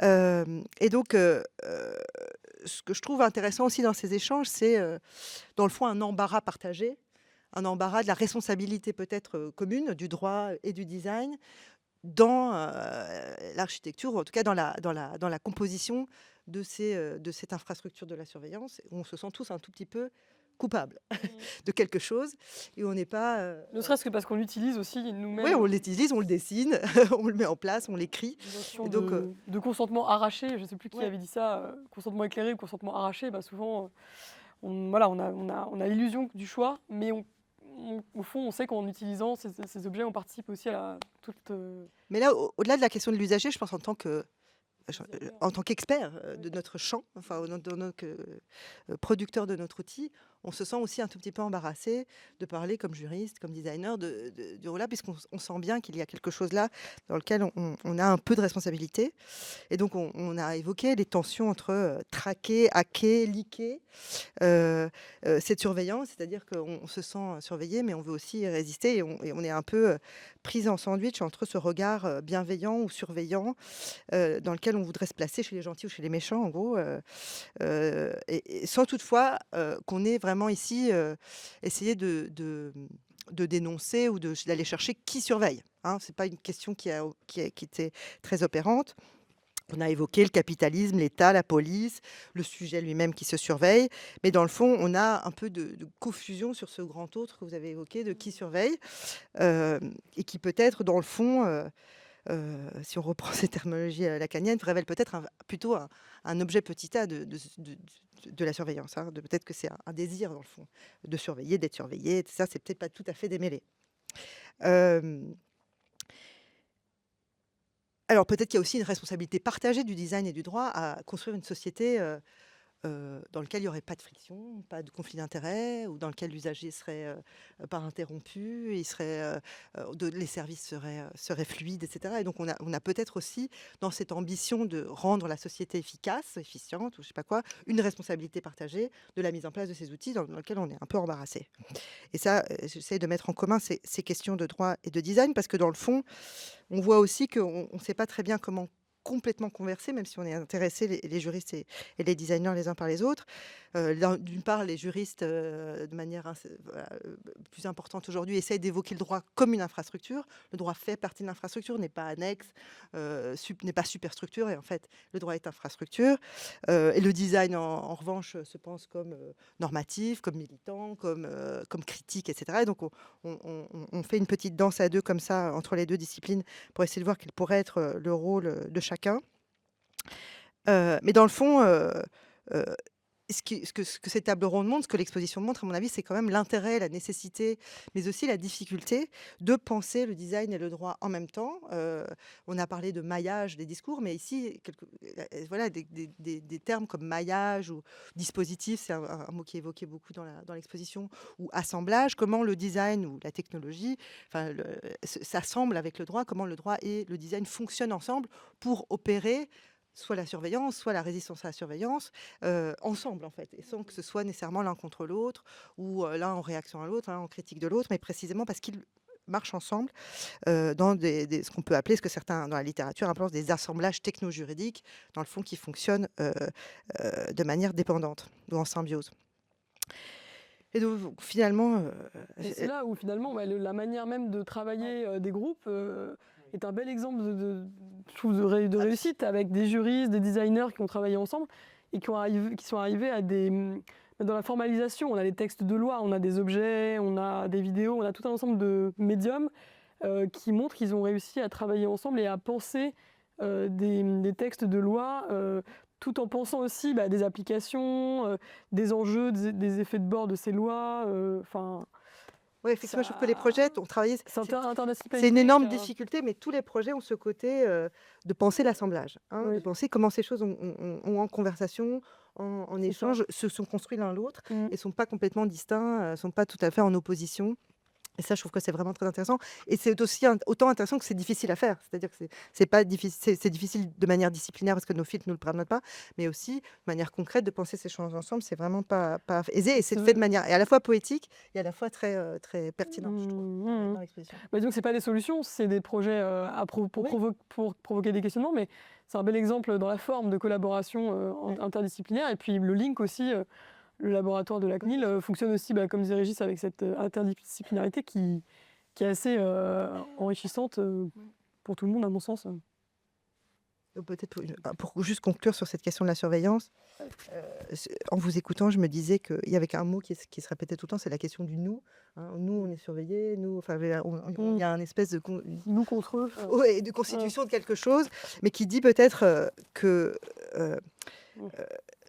Et donc, ce que je trouve intéressant aussi dans ces échanges, c'est dans le fond un embarras partagé, un embarras de la responsabilité peut-être commune du droit et du design dans l'architecture, ou en tout cas dans la composition de cette infrastructure de la surveillance, où on se sent tous un tout petit peu coupables de quelque chose, et on n'est pas... Ne serait-ce que parce qu'on l'utilise aussi nous-mêmes. Oui, on l'utilise, on le dessine, on le met en place, on l'écrit. Et donc, de consentement arraché, je ne sais plus qui avait dit ça, consentement éclairé ou consentement arraché, souvent, on a l'illusion du choix, mais au fond, on sait qu'en utilisant ces objets, on participe aussi à toute... Mais là, au-delà de la question de l'usager, je pense en tant qu'expert de notre champ, enfin, en tant que producteur de notre outil, on se sent aussi un tout petit peu embarrassé de parler comme juriste, comme designer du rôle-là, puisqu'on sent bien qu'il y a quelque chose là dans lequel on a un peu de responsabilité. Et donc, on a évoqué les tensions entre traquer, hacker, leaker, cette surveillance, c'est-à-dire qu'on se sent surveillé, mais on veut aussi résister, et on est un peu pris en sandwich entre ce regard bienveillant ou surveillant dans lequel on voudrait se placer chez les gentils ou chez les méchants, en gros, et sans toutefois qu'on ait vraiment ici essayé de dénoncer ou d'aller chercher qui surveille. Hein. Ce n'est pas une question qui était très opérante. On a évoqué le capitalisme, l'État, la police, le sujet lui-même qui se surveille. Mais dans le fond, on a un peu de confusion sur ce grand autre que vous avez évoqué, de qui surveille, et qui peut-être, dans le fond... si on reprend ces terminologies lacaniennes, révèle peut-être plutôt un objet petit a de la surveillance. Hein, peut-être que c'est un désir, dans le fond, de surveiller, d'être surveillé. Ça, c'est peut-être pas tout à fait démêlé. Alors, peut-être qu'il y a aussi une responsabilité partagée du design et du droit à construire une société dans laquelle il n'y aurait pas de friction, pas de conflit d'intérêts, ou dans lequel l'usager serait pas interrompu, les services seraient fluides, etc. Et donc on a peut-être aussi, dans cette ambition de rendre la société efficace, efficiente, ou je sais pas quoi, une responsabilité partagée de la mise en place de ces outils dans lequel on est un peu embarrassé. Et ça, j'essaie de mettre en commun ces questions de droit et de design, parce que dans le fond, on voit aussi qu'on ne sait pas très bien comment complètement conversés, même si on est intéressé, les juristes et les designers les uns par les autres. D'une part, les juristes, de manière plus importante aujourd'hui, essayent d'évoquer le droit comme une infrastructure. Le droit fait partie de l'infrastructure, n'est pas annexe, n'est pas superstructure, et en fait, le droit est infrastructure. Et le design, en revanche, se pense comme normatif, comme militant, comme critique, etc. Et donc, on fait une petite danse à deux comme ça, entre les deux disciplines, pour essayer de voir quel pourrait être le rôle de chacun. Mais dans le fond, ce que ces tables rondes montrent, ce que l'exposition montre, à mon avis, c'est quand même l'intérêt, la nécessité, mais aussi la difficulté de penser le design et le droit en même temps. On a parlé de maillage des discours, mais ici, voilà, des termes comme maillage ou dispositif, c'est un mot qui est évoqué beaucoup dans l'exposition, ou assemblage, comment le design ou la technologie s'assemble avec le droit, comment le droit et le design fonctionnent ensemble pour opérer soit la surveillance, soit la résistance à la surveillance, ensemble en fait, et sans que ce soit nécessairement l'un contre l'autre, ou l'un en réaction à l'autre, en critique de l'autre, mais précisément parce qu'ils marchent ensemble dans ce qu'on peut appeler, ce que certains dans la littérature appellent des assemblages techno-juridiques, dans le fond, qui fonctionnent de manière dépendante ou en symbiose. Et donc finalement... c'est là où finalement la manière même de travailler des groupes est un bel exemple de réussite, avec des juristes, des designers qui ont travaillé ensemble et qui sont arrivés à dans la formalisation. On a des textes de loi, on a des objets, on a des vidéos, on a tout un ensemble de médiums qui montrent qu'ils ont réussi à travailler ensemble et à penser des textes de loi tout en pensant aussi des applications, des enjeux, des effets de bord de ces lois. Oui, effectivement, je trouve que les projets, on travaillait. Interdisciplinaire. C'est une énorme difficulté, mais tous les projets ont ce côté de penser l'assemblage, hein, Oui. de penser comment ces choses ont en conversation, en C'est ça. échange, se sont construits l'un l'autre et sont pas complètement distincts, sont pas tout à fait en opposition. Et ça, je trouve que c'est vraiment très intéressant. Et c'est aussi autant intéressant que c'est difficile à faire. C'est-à-dire que c'est pas difficile, c'est difficile de manière disciplinaire parce que nos filtres ne nous le permettent pas, mais aussi de manière concrète de penser ces choses ensemble, c'est vraiment pas aisé. Et c'est fait de manière et à la fois poétique et à la fois très, très pertinent, je trouve, dans l'exposition. Donc, c'est pas des solutions, c'est des projets pour provoquer des questionnements, mais c'est un bel exemple dans la forme de collaboration interdisciplinaire. Et puis le link aussi. Le laboratoire de la CNIL fonctionne aussi, comme disait Régis, avec cette interdisciplinarité qui est assez enrichissante pour tout le monde, à mon sens. Peut-être pour juste conclure sur cette question de la surveillance, en vous écoutant, je me disais qu'il y avait un mot qui se répétait tout le temps, c'est la question du nous. Hein. Nous, on est surveillés, nous, enfin, il y a une espèce de nous contre eux, de constitution de quelque chose, mais qui dit peut-être que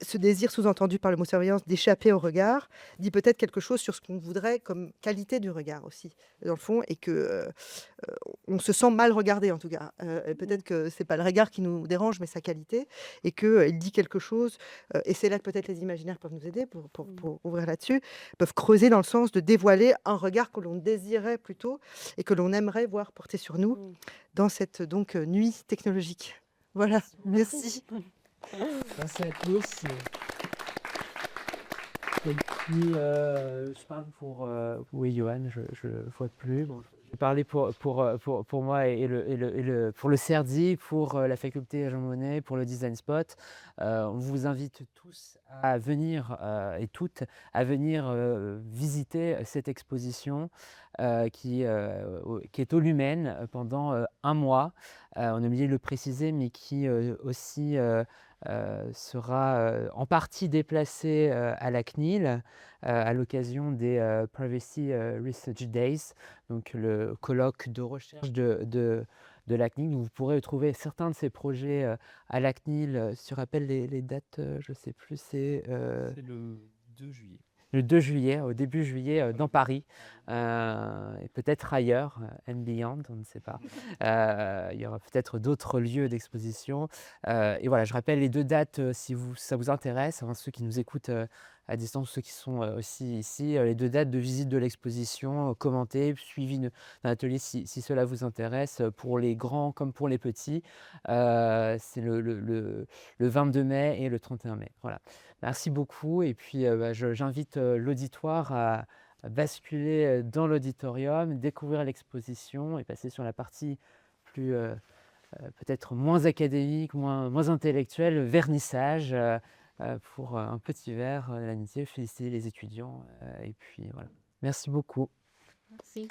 ce désir sous-entendu par le mot surveillance d'échapper au regard dit peut-être quelque chose sur ce qu'on voudrait comme qualité du regard aussi, dans le fond, et que on se sent mal regardé en tout cas. Et peut-être que c'est pas le regard qui nous dérange, mais sa qualité, et qu'il dit quelque chose, et c'est là que peut-être les imaginaires peuvent nous aider pour ouvrir là-dessus, peuvent creuser dans le sens de dévoiler un regard que l'on désirait plutôt, et que l'on aimerait voir porter sur nous dans cette nuit technologique. Voilà, merci. Merci à tous. Et puis, je parle pour... oui, Johan, je ne vois plus. Bon, je vais parler pour moi et pour le CERDI, pour la faculté Jean Monnet, pour le Design Spot. On vous invite tous à venir, et toutes, à venir visiter cette exposition qui est au Lumen pendant un mois. On a oublié de le préciser, mais qui aussi... sera en partie déplacé à la CNIL à l'occasion des Privacy Research Days, donc le colloque de recherche de la CNIL. Vous pourrez trouver certains de ces projets à la CNIL. Si tu rappelles les dates, je ne sais plus, c'est le 2 juillet. Le 2 juillet, au début juillet, dans Paris, et peut-être ailleurs, and beyond, on ne sait pas. Il y aura peut-être d'autres lieux d'exposition. Et voilà, je rappelle les 2 dates si ça vous intéresse, hein, ceux qui nous écoutent à distance, ceux qui sont aussi ici, les 2 dates de visite de l'exposition, commentées, suivies d'un atelier si cela vous intéresse, pour les grands comme pour les petits. C'est le 22 mai et le 31 mai. Voilà. Merci beaucoup. Et puis, j'invite l'auditoire à basculer dans l'auditorium, découvrir l'exposition et passer sur la partie plus, peut-être moins académique, moins intellectuelle, vernissage, pour un petit verre d'amitié, féliciter les étudiants. Et puis, voilà. Merci beaucoup. Merci.